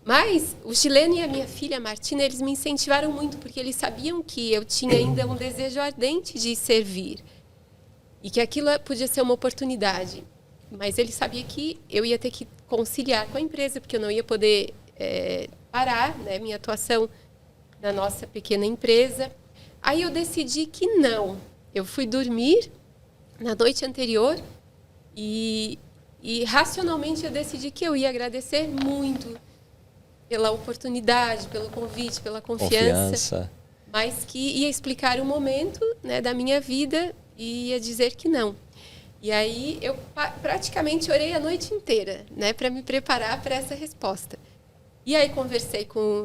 [SPEAKER 1] Mas o Gileno e a minha filha, Martina, eles me incentivaram muito, porque eles sabiam que eu tinha ainda um desejo ardente de servir. E que aquilo podia ser uma oportunidade. Mas ele sabia que eu ia ter que conciliar com a empresa, porque eu não ia poder parar, né, minha atuação na nossa pequena empresa. Aí eu decidi que não. Eu fui dormir na noite anterior e racionalmente eu decidi que eu ia agradecer muito pela oportunidade, pelo convite, pela confiança. Mas que ia explicar o momento, né, da minha vida e ia dizer que não. E aí eu praticamente orei a noite inteira, né, para me preparar para essa resposta. E aí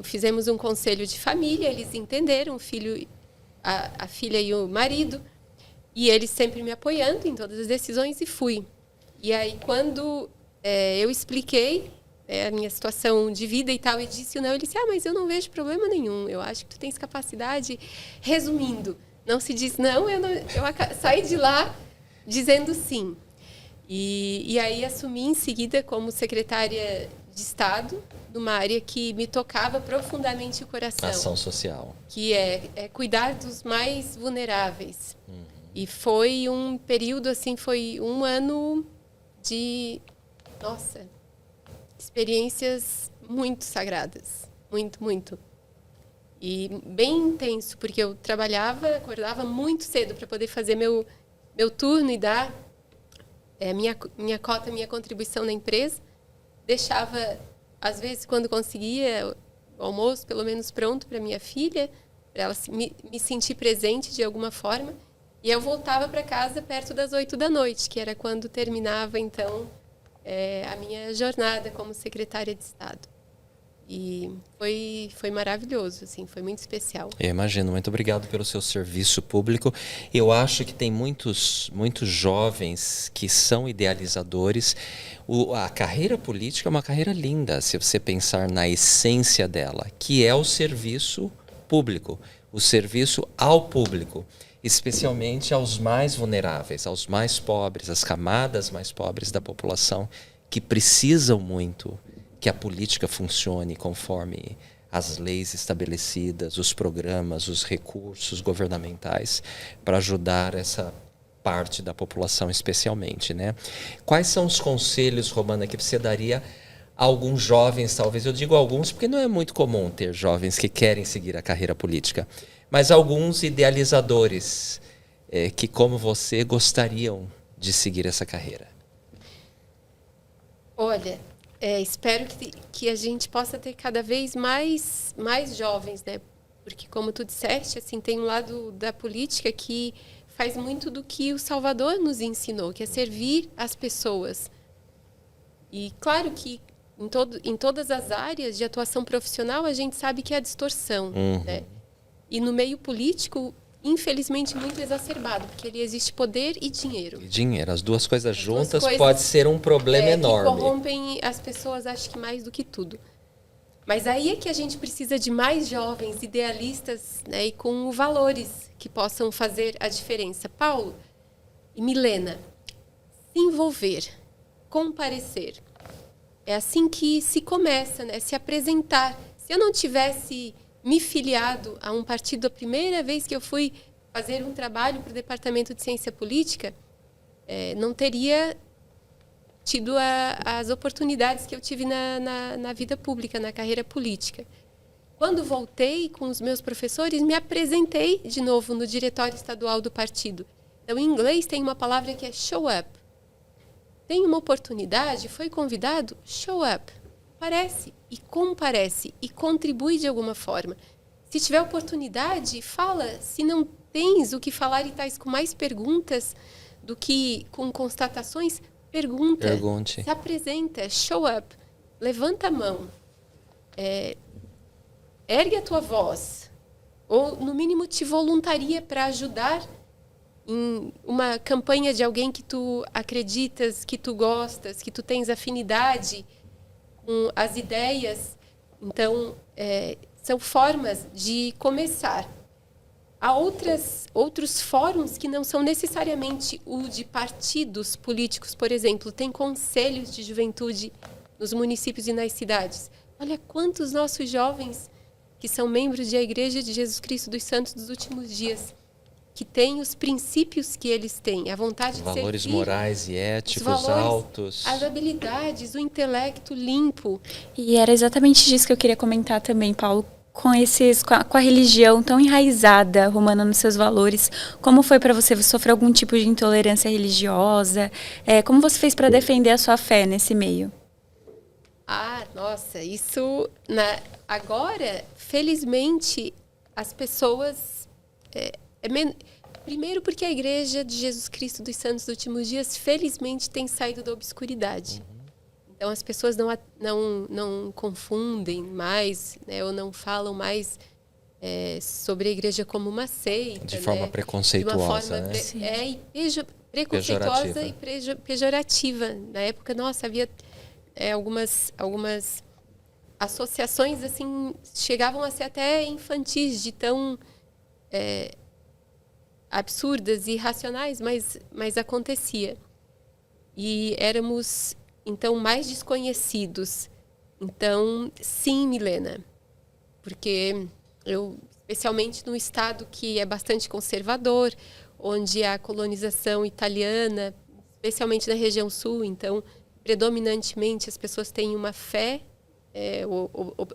[SPEAKER 1] fizemos um conselho de família, eles entenderam, a filha e o marido, e eles sempre me apoiando em todas as decisões, e fui. E aí quando eu expliquei a minha situação de vida e tal, e disse não, ele disse, mas eu não vejo problema nenhum, eu acho que tu tens capacidade. Resumindo, não se diz não, eu saí de lá dizendo sim. E aí assumi em seguida como secretária de Estado, numa área que me tocava profundamente o coração.
[SPEAKER 3] Ação social.
[SPEAKER 1] Que é cuidar dos mais vulneráveis. E foi um período, assim, foi um ano de, experiências muito sagradas. Muito, muito. E bem intenso, porque eu acordava muito cedo para poder fazer meu turno e dar minha cota, minha contribuição na empresa. Deixava, às vezes, quando conseguia, o almoço pelo menos pronto para minha filha, para ela me sentir presente de alguma forma. E eu voltava para casa perto das 8 da noite, que era quando terminava, então, a minha jornada como secretária de Estado. E foi maravilhoso, assim, foi muito especial.
[SPEAKER 3] Eu imagino, muito obrigado pelo seu serviço público. Eu acho que tem muitos jovens que são idealizadores. A carreira política é uma carreira linda, se você pensar na essência dela, que é o serviço público, o serviço ao público, especialmente aos mais vulneráveis, aos mais pobres, às camadas mais pobres da população, que precisam muito que a política funcione conforme as leis estabelecidas, os programas, os recursos governamentais para ajudar essa parte da população especialmente, né? Quais são os conselhos, Romana, que você daria a alguns jovens, talvez eu digo alguns, porque não é muito comum ter jovens que querem seguir a carreira política, mas alguns idealizadores que, como você, gostariam de seguir essa carreira?
[SPEAKER 1] Olha, espero que a gente possa ter cada vez mais jovens, né? Porque, como tu disseste, assim, tem um lado da política que faz muito do que o Salvador nos ensinou, que é servir as pessoas. E claro que em todas as áreas de atuação profissional, a gente sabe que é a distorção. Né? E no meio político, infelizmente, muito exacerbado, porque ali existe poder e dinheiro.
[SPEAKER 3] E dinheiro, as duas coisas juntas pode ser um problema enorme.
[SPEAKER 1] Que corrompem as pessoas, acho que mais do que tudo. Mas aí é que a gente precisa de mais jovens idealistas, né, e com valores que possam fazer a diferença. Paulo e Milena, se envolver, comparecer. É assim que se começa, né? Se apresentar. Se eu não tivesse me filiado a um partido a primeira vez que eu fui fazer um trabalho para o Departamento de Ciência Política, não teria tido as oportunidades que eu tive na vida pública, na carreira política. Quando voltei com os meus professores, me apresentei de novo no diretório estadual do partido. Então, em inglês tem uma palavra que é show up. Tem uma oportunidade, foi convidado, show up. Aparece e comparece e contribui de alguma forma. Se tiver oportunidade, fala. Se não tens o que falar e estás com mais perguntas do que com constatações, pergunte. Se apresenta, show up. Levanta a mão. Ergue a tua voz. Ou, no mínimo, te voluntaria para ajudar em uma campanha de alguém que tu acreditas, que tu gostas, que tu tens afinidade com as ideias. Então, são formas de começar. Há outros fóruns que não são necessariamente o de partidos políticos, por exemplo. Tem conselhos de juventude nos municípios e nas cidades. Olha quantos nossos jovens que são membros da Igreja de Jesus Cristo dos Santos dos Últimos Dias, que têm os princípios que eles têm, a vontade de servir. Valores
[SPEAKER 3] morais e éticos altos.
[SPEAKER 1] As habilidades, o intelecto limpo.
[SPEAKER 4] E era exatamente disso que eu queria comentar também, Paulo. Com a religião tão enraizada, Romana, nos seus valores, como foi para você? Você sofreu algum tipo de intolerância religiosa? Como você fez para defender a sua fé nesse meio?
[SPEAKER 1] Nossa, isso... Agora, felizmente, as pessoas... Primeiro porque a Igreja de Jesus Cristo dos Santos dos Últimos Dias, felizmente, tem saído da obscuridade. Então, as pessoas não confundem mais, né, ou não falam mais sobre a igreja como uma seita.
[SPEAKER 3] De forma preconceituosa,
[SPEAKER 1] de uma forma preconceituosa e pejorativa. Na época, nossa, havia algumas associações, assim, chegavam a ser até infantis, de tão absurdas e irracionais, mas acontecia. E éramos... Então, mais desconhecidos. Então, sim, Milena. Porque eu, especialmente no estado que é bastante conservador, onde a colonização italiana, especialmente na região sul, então, predominantemente as pessoas têm uma fé,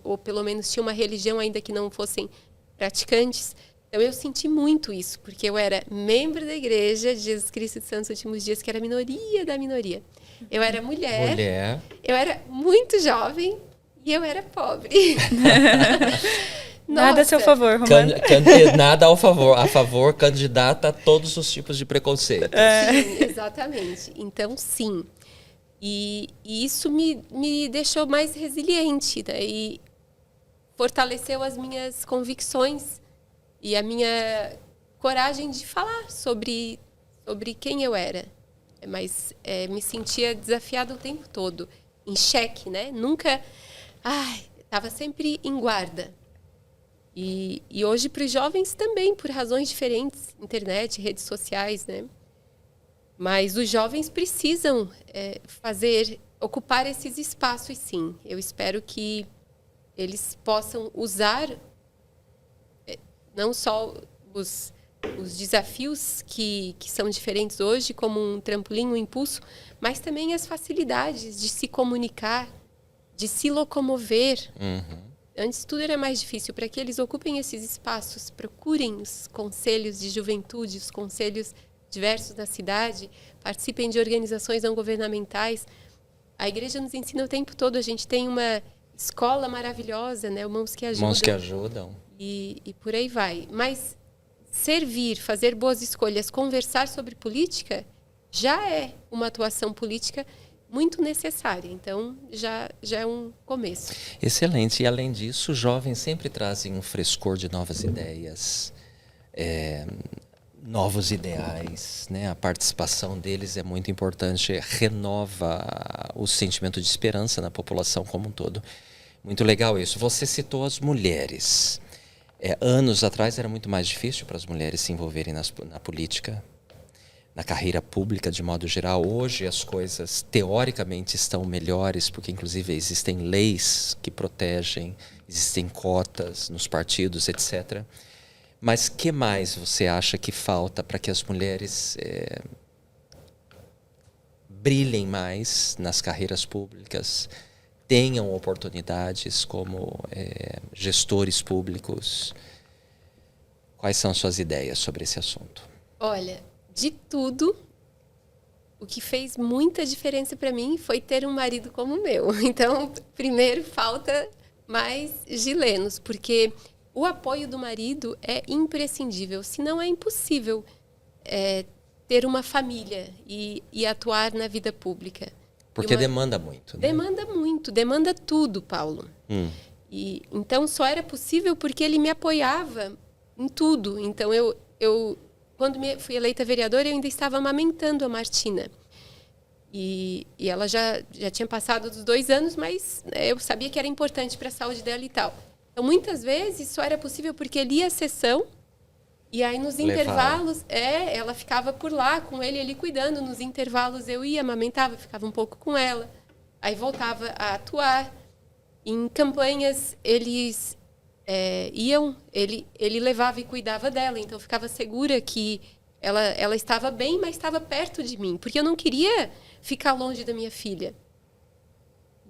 [SPEAKER 1] ou pelo menos tinham uma religião, ainda que não fossem praticantes. Então, eu senti muito isso, porque eu era membro da Igreja de Jesus Cristo dos Santos Últimos Dias, que era a minoria da minoria. Eu era mulher, eu era muito jovem e eu era pobre.
[SPEAKER 4] Nada a seu favor, Romana.
[SPEAKER 3] Nada a favor, candidata a todos os tipos de preconceito.
[SPEAKER 1] Sim, exatamente. Então, sim. E isso me deixou mais resiliente, né? E fortaleceu as minhas convicções e a minha coragem de falar sobre quem eu era. Mas me sentia desafiada o tempo todo, em xeque, né? Nunca... estava sempre em guarda. E hoje, para os jovens também, por razões diferentes, internet, redes sociais, né? Mas os jovens precisam ocupar esses espaços, sim. Eu espero que eles possam usar não só os desafios que são diferentes hoje, como um trampolim, um impulso, mas também as facilidades de se comunicar, de se locomover. Antes tudo era mais difícil. Para que eles ocupem esses espaços, procurem os conselhos de juventude, os conselhos diversos da cidade, participem de organizações não governamentais. A igreja nos ensina o tempo todo. A gente tem uma escola maravilhosa, né? Mãos que Ajudam.
[SPEAKER 3] Mãos que Ajudam.
[SPEAKER 1] E por aí vai. Mas servir, fazer boas escolhas, conversar sobre política, já é uma atuação política muito necessária. Então, já é um começo.
[SPEAKER 3] Excelente. E, além disso, os jovens sempre trazem um frescor de novas ideias, novos ideais, né? A participação deles é muito importante, renova o sentimento de esperança na população como um todo. Muito legal isso. Você citou as mulheres. Anos atrás era muito mais difícil para as mulheres se envolverem na política, na carreira pública de modo geral. Hoje as coisas teoricamente estão melhores, porque inclusive existem leis que protegem, existem cotas nos partidos, etc. Mas que mais você acha que falta para que as mulheres brilhem mais nas carreiras públicas, tenham oportunidades como gestores públicos? Quais são suas ideias sobre esse assunto?
[SPEAKER 1] Olha, de tudo, o que fez muita diferença para mim foi ter um marido como o meu. Então, primeiro, falta mais Gilenos, porque o apoio do marido é imprescindível, senão é impossível ter uma família e atuar na vida pública.
[SPEAKER 3] Porque demanda muito, né?
[SPEAKER 1] Demanda muito, demanda tudo, Paulo. E, então, só era possível porque ele me apoiava em tudo. Então, quando fui eleita vereadora, eu ainda estava amamentando a Martina. E ela já tinha passado dos 2 anos, mas eu sabia que era importante para a saúde dela e tal. Então, muitas vezes, só era possível porque ele ia à sessão e aí nos intervalos, ela ficava por lá com ele cuidando. Nos intervalos eu ia, amamentava, ficava um pouco com ela. Aí voltava a atuar. Em campanhas, eles iam, ele levava e cuidava dela. Então, eu ficava segura que ela estava bem, mas estava perto de mim. Porque eu não queria ficar longe da minha filha.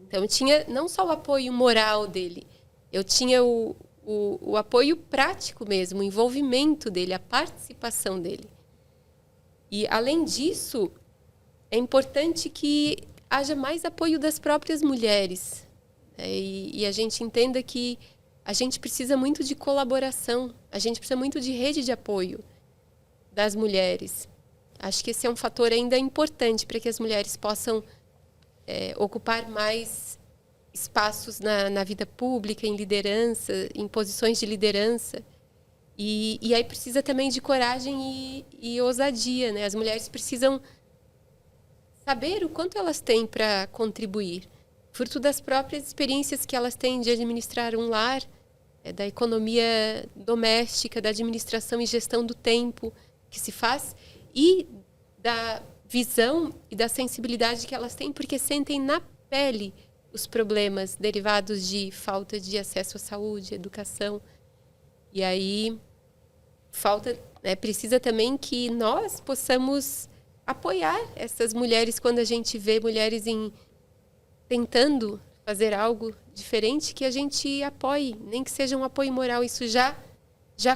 [SPEAKER 1] Então, eu tinha não só o apoio moral dele, eu tinha o apoio prático mesmo, o envolvimento dele, a participação dele. E, além disso, é importante que haja mais apoio das próprias mulheres. E a gente entenda que a gente precisa muito de colaboração, a gente precisa muito de rede de apoio das mulheres. Acho que esse é um fator ainda importante para que as mulheres possam ocupar mais espaços na vida pública, em liderança, em posições de liderança. E aí precisa também de coragem e ousadia, né? As mulheres precisam saber o quanto elas têm para contribuir, fruto das próprias experiências que elas têm de administrar um lar, da economia doméstica, da administração e gestão do tempo que se faz, e da visão e da sensibilidade que elas têm, porque sentem na pele os problemas derivados de falta de acesso à saúde, educação. E aí precisa também que nós possamos apoiar essas mulheres quando a gente vê mulheres tentando fazer algo diferente, que a gente apoie, nem que seja um apoio moral. Isso já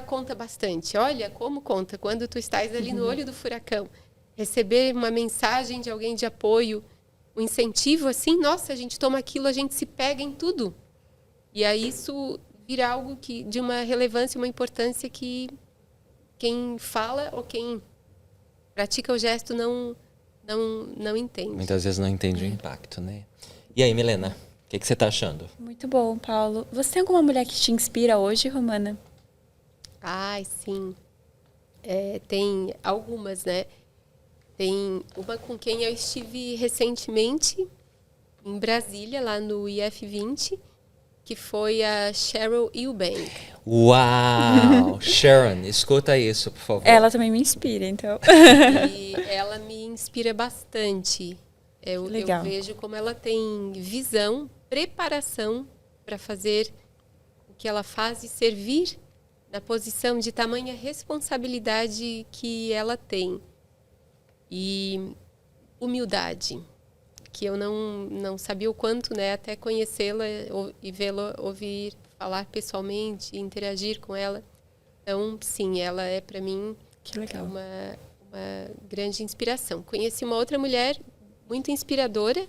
[SPEAKER 1] conta bastante. Olha como conta quando tu estás ali no olho do furacão. Receber uma mensagem de alguém de apoio, um incentivo assim, nossa, a gente toma aquilo, a gente se pega em tudo. E aí isso vira algo de uma relevância, uma importância que quem fala ou quem pratica o gesto não entende.
[SPEAKER 3] Muitas vezes não entende o impacto, né? E aí, Milena, o que você está achando?
[SPEAKER 4] Muito bom, Paulo. Você tem alguma mulher que te inspira hoje, Romana?
[SPEAKER 1] Ai, sim. Tem algumas, né? Tem uma com quem eu estive recentemente em Brasília, lá no IF20, que foi a Cheryl Eubank.
[SPEAKER 3] Uau! Sharon, escuta isso, por favor.
[SPEAKER 4] Ela também me inspira, então.
[SPEAKER 1] E ela me inspira bastante. Eu vejo como ela tem visão, preparação para fazer o que ela faz e servir na posição de tamanha responsabilidade que ela tem. E humildade, que eu não sabia o quanto, né, até conhecê-la e vê-la, ouvir falar pessoalmente, interagir com ela. Então, sim, ela é para mim
[SPEAKER 4] que legal.
[SPEAKER 1] uma grande inspiração. Conheci uma outra mulher muito inspiradora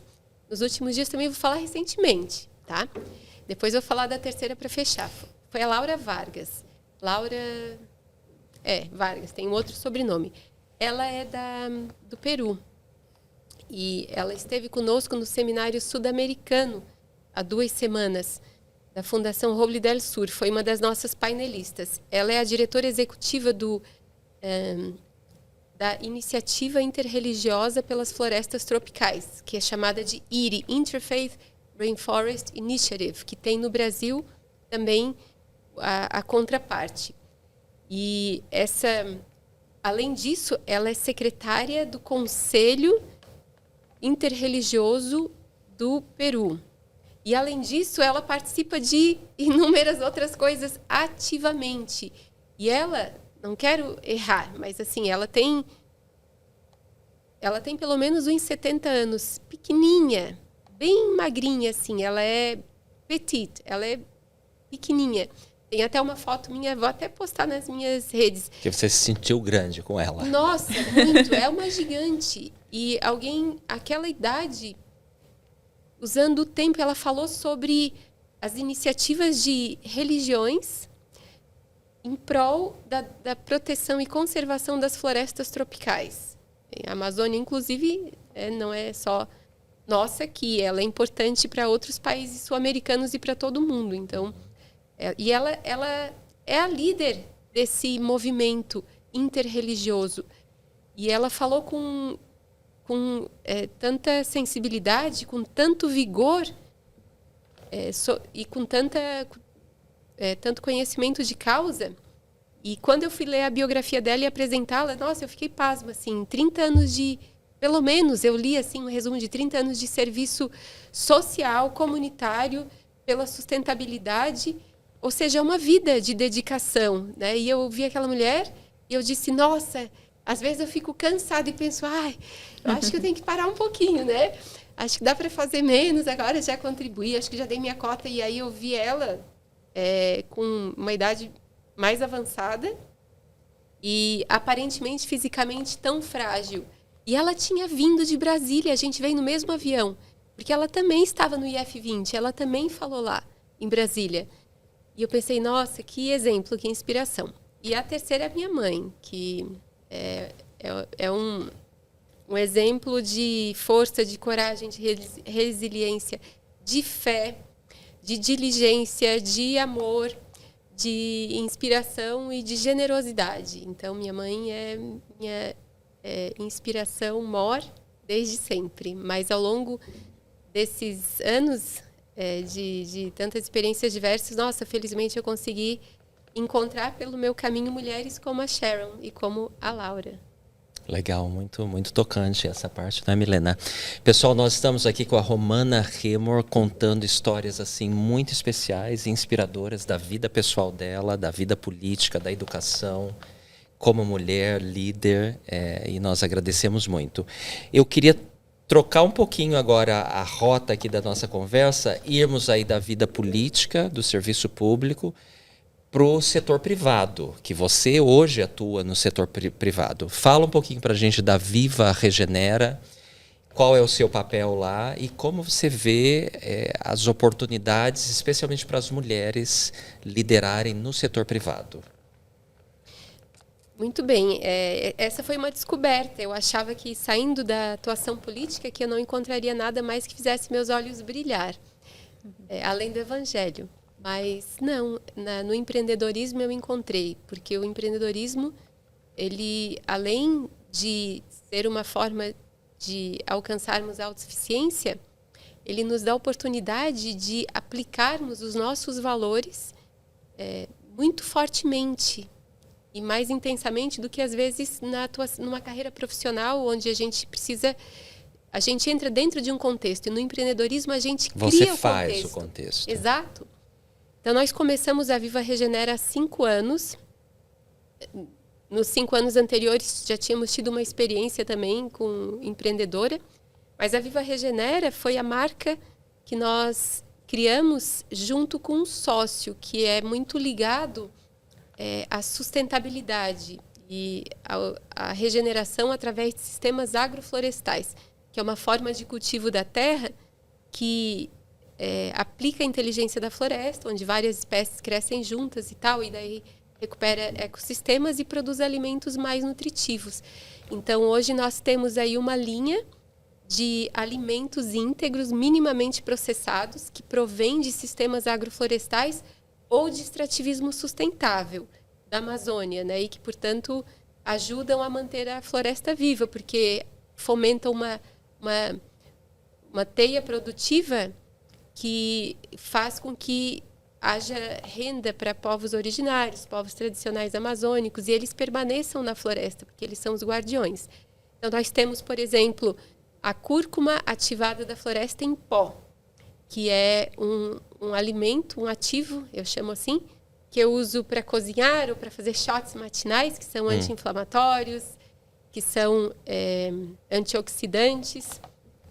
[SPEAKER 1] nos últimos dias, também vou falar recentemente, tá? Depois vou falar da terceira para fechar. Foi a Laura Vargas. Vargas, tem um outro sobrenome. Ela é do Peru. E ela esteve conosco no seminário sul-americano há 2 semanas, da Fundação Roble del Sur. Foi uma das nossas painelistas. Ela é a diretora executiva da Iniciativa Interreligiosa pelas Florestas Tropicais, que é chamada de IRI, Interfaith Rainforest Initiative, que tem no Brasil também a contraparte. E além disso, ela é secretária do Conselho Interreligioso do Peru. E, além disso, ela participa de inúmeras outras coisas ativamente. E ela, não quero errar, mas assim, ela tem pelo menos uns 70 anos, pequenininha, bem magrinha, assim. Ela é petite, ela é pequenininha. Tem até uma foto minha, vou até postar nas minhas redes.
[SPEAKER 3] Que você se sentiu grande com ela.
[SPEAKER 1] Nossa, muito. É uma gigante. E aquela idade, usando o tempo, ela falou sobre as iniciativas de religiões em prol da proteção e conservação das florestas tropicais. A Amazônia, inclusive, não é só nossa aqui, ela é importante para outros países sul-americanos e para todo mundo. Então, e ela é a líder desse movimento interreligioso. E ela falou com tanta sensibilidade, com tanto vigor e com tanto conhecimento de causa. E quando eu fui ler a biografia dela e apresentá-la, nossa, eu fiquei pasma, assim, 30 anos pelo menos, eu li assim um resumo de 30 anos de serviço social, comunitário, pela sustentabilidade, ou seja, é uma vida de dedicação, né? E eu vi aquela mulher e eu disse, nossa, às vezes eu fico cansada e penso, eu acho que eu tenho que parar um pouquinho, né? Acho que dá para fazer menos, agora já contribuí, acho que já dei minha cota. E aí eu vi ela com uma idade mais avançada e aparentemente fisicamente tão frágil. E ela tinha vindo de Brasília, a gente veio no mesmo avião, porque ela também estava no IF20, ela também falou lá, em Brasília. E eu pensei, nossa, que exemplo, que inspiração. E a terceira é a minha mãe, que é um exemplo de força, de coragem, de resiliência, de fé, de diligência, de amor, de inspiração e de generosidade. Então, minha mãe é minha inspiração maior desde sempre. Mas ao longo desses anos de tantas experiências diversas, nossa, felizmente eu consegui encontrar pelo meu caminho mulheres como a Sharon e como a Laura.
[SPEAKER 3] Legal, muito, muito tocante essa parte, né, Milena? Pessoal, nós estamos aqui com a Romana Remor contando histórias assim muito especiais e inspiradoras da vida pessoal dela, da vida política, da educação, como mulher, líder, e nós agradecemos muito. Eu queria trocar um pouquinho agora a rota aqui da nossa conversa, irmos aí da vida política, do serviço público, para o setor privado, que você hoje atua no setor privado. Fala um pouquinho para a gente da Viva Regenera, qual é o seu papel lá e como você vê as oportunidades, especialmente para as mulheres, liderarem no setor privado.
[SPEAKER 1] Muito bem. Essa foi uma descoberta. Eu achava que, saindo da atuação política, que eu não encontraria nada mais que fizesse meus olhos brilhar, além do evangelho. Mas não, no empreendedorismo eu encontrei, porque o empreendedorismo, ele, além de ser uma forma de alcançarmos a autossuficiência, ele nos dá a oportunidade de aplicarmos os nossos valores muito fortemente e mais intensamente do que, às vezes, numa carreira profissional, onde a gente entra dentro de um contexto, e no empreendedorismo a gente cria o contexto.
[SPEAKER 3] Você faz o contexto.
[SPEAKER 1] Exato. Então, nós começamos a Viva Regenera há 5 anos. Nos 5 anos anteriores, já tínhamos tido uma experiência também com empreendedora. Mas a Viva Regenera foi a marca que nós criamos junto com um sócio, que é muito ligado à sustentabilidade e à regeneração através de sistemas agroflorestais, que é uma forma de cultivo da terra que aplica a inteligência da floresta, onde várias espécies crescem juntas e tal, e daí recupera ecossistemas e produz alimentos mais nutritivos. Então, hoje nós temos aí uma linha de alimentos íntegros minimamente processados que provêm de sistemas agroflorestais ou de extrativismo sustentável da Amazônia, né? E que, portanto, ajudam a manter a floresta viva, porque fomentam uma teia produtiva que faz com que haja renda para povos originários, povos tradicionais amazônicos, e eles permaneçam na floresta, porque eles são os guardiões. Então, nós temos, por exemplo, a cúrcuma ativada da floresta em pó, que é um alimento, um ativo, eu chamo assim, que eu uso para cozinhar ou para fazer shots matinais, que são anti-inflamatórios, que são antioxidantes.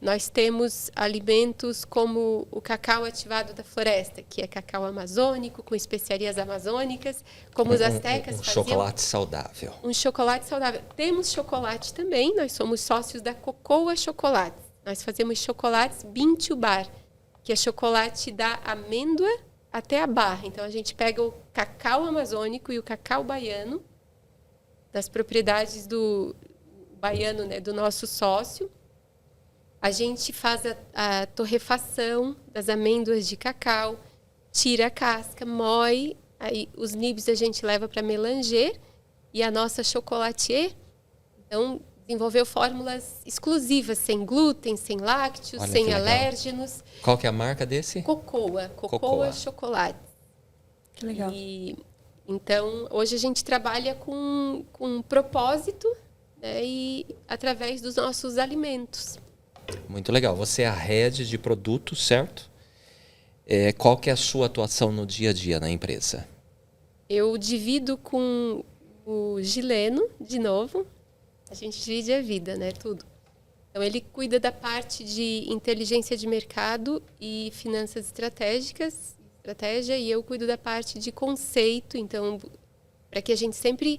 [SPEAKER 1] Nós temos alimentos como o cacau ativado da floresta, que é cacau amazônico, com especiarias amazônicas, como os astecas faziam.
[SPEAKER 3] Chocolate saudável.
[SPEAKER 1] Um chocolate saudável. Temos chocolate também, nós somos sócios da Cocoa Chocolate. Nós fazemos chocolates bean to bar, que é chocolate da amêndoa até a barra. Então, a gente pega o cacau amazônico e o cacau baiano, das propriedades do baiano, né, do nosso sócio. A gente faz a torrefação das amêndoas de cacau, tira a casca, moe, aí os nibs a gente leva para melanger, e a nossa chocolatier, então, desenvolveu fórmulas exclusivas, sem glúten, sem lácteos,
[SPEAKER 3] Olha,
[SPEAKER 1] sem
[SPEAKER 3] que legal.
[SPEAKER 1] alérgenos.
[SPEAKER 3] Qual que é a marca desse?
[SPEAKER 1] Cocoa Chocolate.
[SPEAKER 4] Que legal.
[SPEAKER 1] E, então, hoje a gente trabalha com propósito, né, e através dos nossos alimentos.
[SPEAKER 3] Muito legal. Você é a head de produtos, certo? Qual que é a sua atuação no dia a dia na empresa?
[SPEAKER 1] Eu divido com o Gileno, de novo. A gente divide a vida, né? Tudo. Então, ele cuida da parte de inteligência de mercado e finanças estratégia, e eu cuido da parte de conceito. Então, para que a gente sempre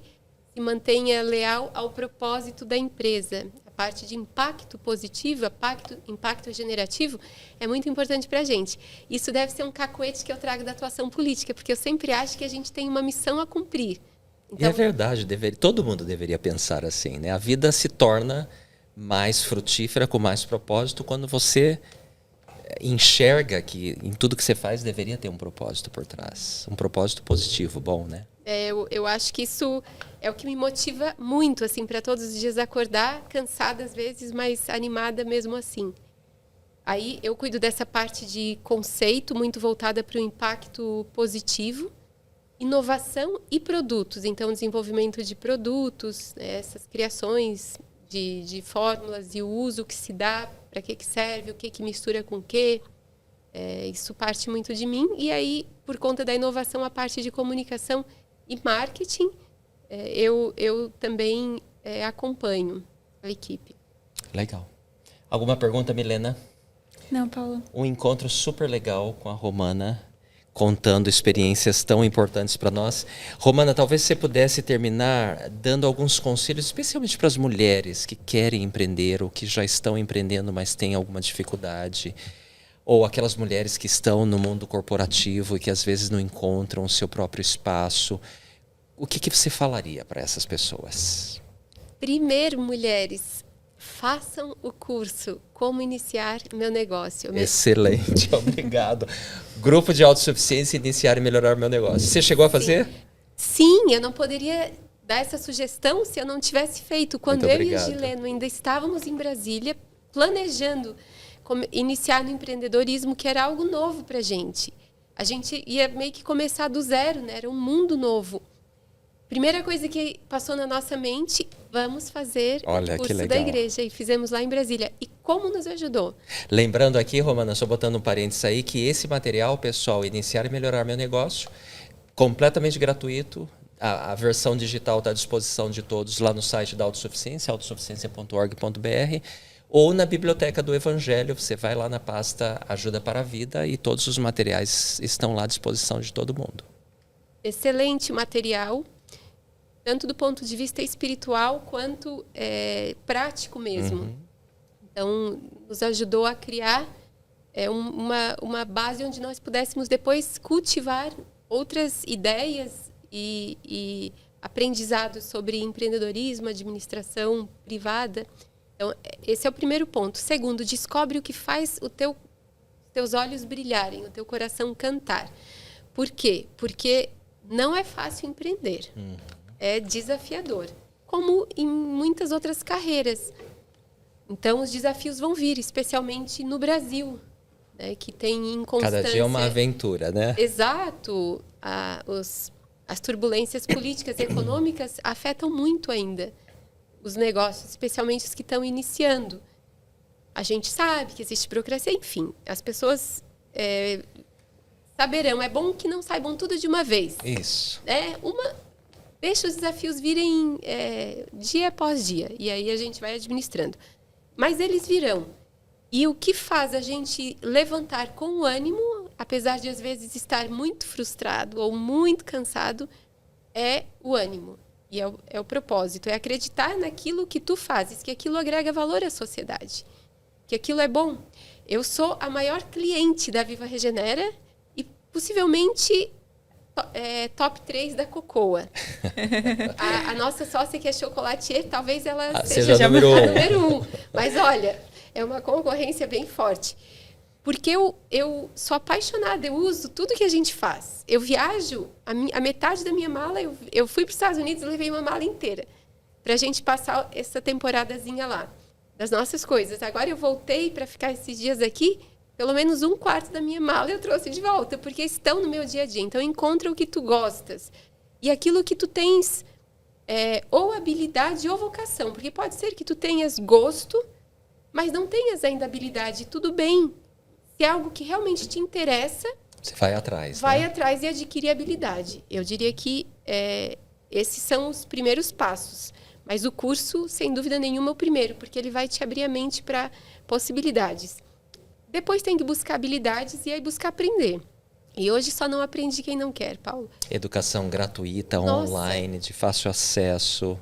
[SPEAKER 1] se mantenha leal ao propósito da empresa. A parte de impacto positivo, impacto generativo, é muito importante para a gente. Isso deve ser um cacoete que eu trago da atuação política, porque eu sempre acho que a gente tem uma missão a cumprir. Então,
[SPEAKER 3] e é verdade, todo mundo deveria pensar assim, né? A vida se torna mais frutífera, com mais propósito, quando você enxerga que em tudo que você faz deveria ter um propósito por trás. Um propósito positivo, bom, né?
[SPEAKER 1] Eu acho que isso é o que me motiva muito, assim, para todos os dias acordar, cansada às vezes, mas animada mesmo assim. Aí eu cuido dessa parte de conceito, muito voltada para o impacto positivo, inovação e produtos. Então, desenvolvimento de produtos, né, essas criações de fórmulas e o uso que se dá, para que serve, o que mistura com o quê. Isso parte muito de mim. E aí, por conta da inovação, a parte de comunicação e marketing, eu também acompanho a equipe.
[SPEAKER 3] Legal. Alguma pergunta, Milena?
[SPEAKER 4] Não, Paulo.
[SPEAKER 3] Um encontro super legal com a Romana, contando experiências tão importantes para nós. Romana, talvez você pudesse terminar dando alguns conselhos, especialmente para as mulheres que querem empreender ou que já estão empreendendo, mas têm alguma dificuldade. Ou aquelas mulheres que estão no mundo corporativo e que às vezes não encontram o seu próprio espaço. O que você falaria para essas pessoas?
[SPEAKER 1] Primeiro, mulheres, façam o curso Como Iniciar Meu Negócio.
[SPEAKER 3] Excelente, obrigado. Grupo de autossuficiência, iniciar e melhorar meu negócio. Você chegou a fazer?
[SPEAKER 1] Sim, eu não poderia dar essa sugestão se eu não tivesse feito. Quando eu e o Gileno ainda estávamos em Brasília, planejando iniciar no empreendedorismo, que era algo novo para a gente. A gente ia meio que começar do zero, né? Era um mundo novo. Primeira coisa que passou na nossa mente, vamos fazer o curso da igreja. E fizemos lá em Brasília. E como nos ajudou?
[SPEAKER 3] Lembrando aqui, Romana, só botando um parênteses aí, que esse material, pessoal, Iniciar e Melhorar Meu Negócio, completamente gratuito. A versão digital está à disposição de todos lá no site da Autossuficiência, autossuficiência.org.br, ou na Biblioteca do Evangelho. Você vai lá na pasta Ajuda para a Vida e todos os materiais estão lá à disposição de todo mundo.
[SPEAKER 1] Excelente material, tanto do ponto de vista espiritual quanto prático mesmo.
[SPEAKER 3] Uhum.
[SPEAKER 1] Então, nos ajudou a criar uma base onde nós pudéssemos depois cultivar outras ideias e aprendizados sobre empreendedorismo, administração privada. Então, esse é o primeiro ponto. Segundo, descobre o que faz teus olhos brilharem, o teu coração cantar. Por quê? Porque não é fácil empreender. É desafiador, como em muitas outras carreiras. Então, os desafios vão vir, especialmente no Brasil, né, que tem inconstância.
[SPEAKER 3] Cada dia é uma aventura, né?
[SPEAKER 1] Exato. As turbulências políticas e econômicas afetam muito ainda os negócios, especialmente os que estão iniciando. A gente sabe que existe burocracia, enfim, as pessoas saberão. É bom que não saibam tudo de uma vez.
[SPEAKER 3] Isso.
[SPEAKER 1] Deixa os desafios virem dia após dia, e aí a gente vai administrando. Mas eles virão. E o que faz a gente levantar com ânimo, apesar de às vezes estar muito frustrado ou muito cansado, é o ânimo. E é o propósito, é acreditar naquilo que tu fazes, que aquilo agrega valor à sociedade, que aquilo é bom. Eu sou a maior cliente da Viva Regenera e possivelmente top 3 da Cocoa. A nossa sócia, que é chocolatier, talvez ela
[SPEAKER 3] seja
[SPEAKER 1] a
[SPEAKER 3] número
[SPEAKER 1] 1. Mas olha, é uma concorrência bem forte. Porque eu sou apaixonada, eu uso tudo que a gente faz. Eu viajo, a metade da minha mala, eu fui para os Estados Unidos e levei uma mala inteira para a gente passar essa temporadazinha lá, das nossas coisas. Agora eu voltei para ficar esses dias aqui, pelo menos 1/4 da minha mala eu trouxe de volta, porque estão no meu dia a dia. Então, encontra o que tu gostas. E aquilo que tu tens, ou habilidade ou vocação. Porque pode ser que tu tenhas gosto, mas não tenhas ainda habilidade. Tudo bem. Se é algo que realmente te interessa,
[SPEAKER 3] você vai atrás.
[SPEAKER 1] Vai atrás e adquire habilidade. Eu diria que esses são os primeiros passos. Mas o curso, sem dúvida nenhuma, é o primeiro, porque ele vai te abrir a mente para possibilidades. Depois tem que buscar habilidades e aí buscar aprender. E hoje só não aprende quem não quer, Paulo.
[SPEAKER 3] Educação gratuita, online, de fácil acesso.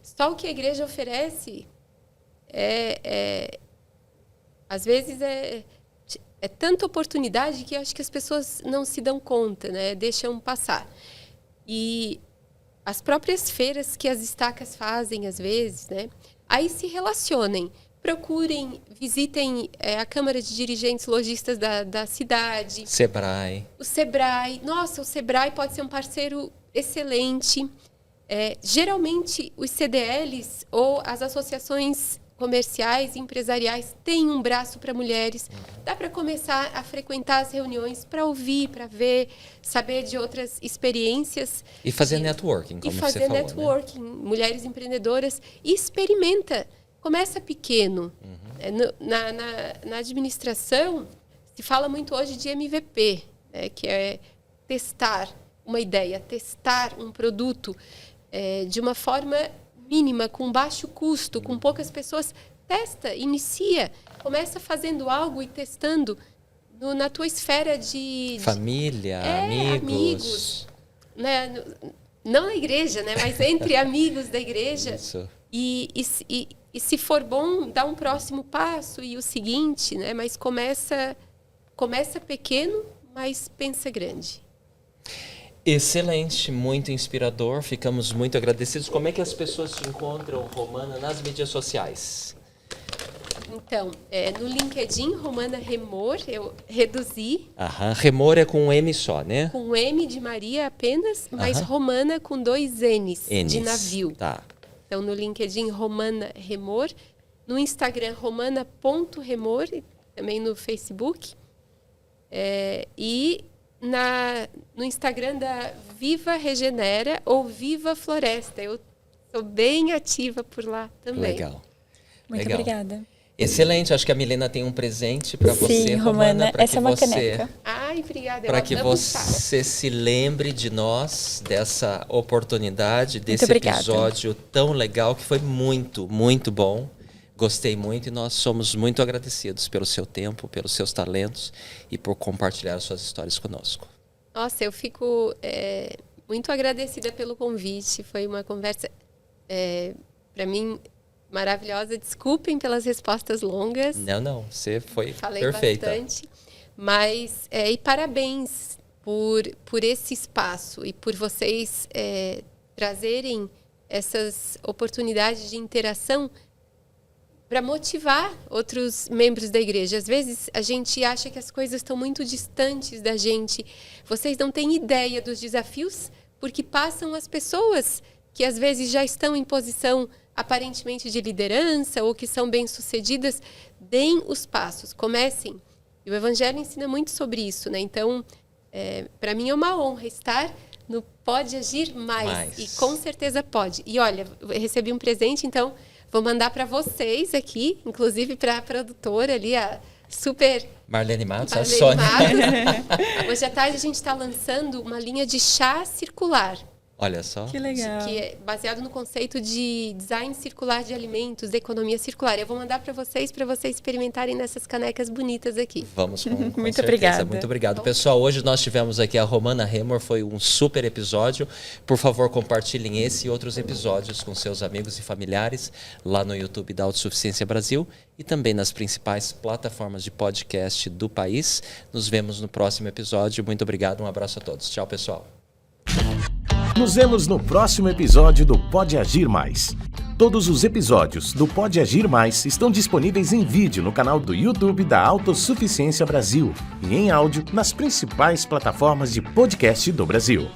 [SPEAKER 1] Só o que a igreja oferece às vezes é tanta oportunidade que eu acho que as pessoas não se dão conta, né? Deixam passar. E as próprias feiras que as estacas fazem, às vezes, né? Aí se relacionem. Procurem, visitem a Câmara de Dirigentes Lojistas da cidade.
[SPEAKER 3] Sebrae.
[SPEAKER 1] O Sebrae. Nossa, o Sebrae pode ser um parceiro excelente. Geralmente, os CDLs ou as associações comerciais e empresariais têm um braço para mulheres. Dá para começar a frequentar as reuniões para ouvir, para ver, saber de outras experiências.
[SPEAKER 3] E fazer networking, como você falou. E fazer
[SPEAKER 1] networking, né? Mulheres empreendedoras. E experimenta. Começa pequeno. Na administração, se fala muito hoje de MVP, né, que é testar uma ideia, testar um produto de uma forma mínima, com baixo custo, com poucas pessoas. Testa, inicia, começa fazendo algo e testando na tua esfera de...
[SPEAKER 3] Família, amigos.
[SPEAKER 1] Né? Não na igreja, né? Mas entre amigos da igreja.
[SPEAKER 3] Isso.
[SPEAKER 1] E se for bom, dá um próximo passo e o seguinte, né? Mas começa pequeno, mas pensa grande.
[SPEAKER 3] Excelente, muito inspirador. Ficamos muito agradecidos. Como é que as pessoas te encontram, Romana, nas mídias sociais?
[SPEAKER 1] Então, no LinkedIn, Romana Remor, eu reduzi.
[SPEAKER 3] Remor é com um M só, né?
[SPEAKER 1] Com um M de Maria apenas, mas Romana com 2 N's de navio.
[SPEAKER 3] Tá.
[SPEAKER 1] Então, no LinkedIn, Romana Remor. No Instagram, romana.remor. Também no Facebook. E no Instagram da Viva Regenera ou Viva Floresta. Eu sou bem ativa por lá também.
[SPEAKER 3] Legal.
[SPEAKER 4] Muito obrigada.
[SPEAKER 3] Excelente. Acho que a Milena tem um presente para você,
[SPEAKER 4] Romana. Essa é uma caneca.
[SPEAKER 1] Ai, obrigada.
[SPEAKER 3] Para que você se lembre de nós, dessa oportunidade, desse episódio tão legal, que foi muito, muito bom. Gostei muito e nós somos muito agradecidos pelo seu tempo, pelos seus talentos e por compartilhar suas histórias conosco.
[SPEAKER 1] Nossa, eu fico muito agradecida pelo convite. Foi uma conversa, para mim, maravilhosa. Desculpem pelas respostas longas.
[SPEAKER 3] Não, você foi
[SPEAKER 1] Falei
[SPEAKER 3] perfeita.
[SPEAKER 1] Bastante. Mas, e parabéns por esse espaço e por vocês trazerem essas oportunidades de interação para motivar outros membros da igreja. Às vezes a gente acha que as coisas estão muito distantes da gente. Vocês não têm ideia dos desafios porque passam as pessoas que às vezes já estão em posição aparentemente de liderança ou que são bem-sucedidas. Deem os passos, comecem. E o Evangelho ensina muito sobre isso, né? Então, para mim é uma honra estar no Pode Agir Mais. E com certeza pode. E olha, eu recebi um presente, então vou mandar para vocês aqui, inclusive para a produtora ali, a super...
[SPEAKER 3] Marlene Matos, a Sônia.
[SPEAKER 1] Hoje à tarde a gente está lançando uma linha de chá circular.
[SPEAKER 3] Olha só.
[SPEAKER 4] Que legal.
[SPEAKER 1] Que é baseado no conceito de design circular de alimentos, economia circular. Eu vou mandar para vocês experimentarem nessas canecas bonitas aqui.
[SPEAKER 3] Vamos com
[SPEAKER 4] Muito
[SPEAKER 3] certeza.
[SPEAKER 4] obrigada.
[SPEAKER 3] Muito obrigado. Pessoal, hoje nós tivemos aqui a Romana Remor, foi um super episódio. Por favor, compartilhem esse e outros episódios com seus amigos e familiares lá no YouTube da Autossuficiência Brasil e também nas principais plataformas de podcast do país. Nos vemos no próximo episódio. Muito obrigado, um abraço a todos. Tchau, pessoal.
[SPEAKER 2] Nos vemos no próximo episódio do Pode Agir Mais. Todos os episódios do Pode Agir Mais estão disponíveis em vídeo no canal do YouTube da Autossuficiência Brasil e em áudio nas principais plataformas de podcast do Brasil.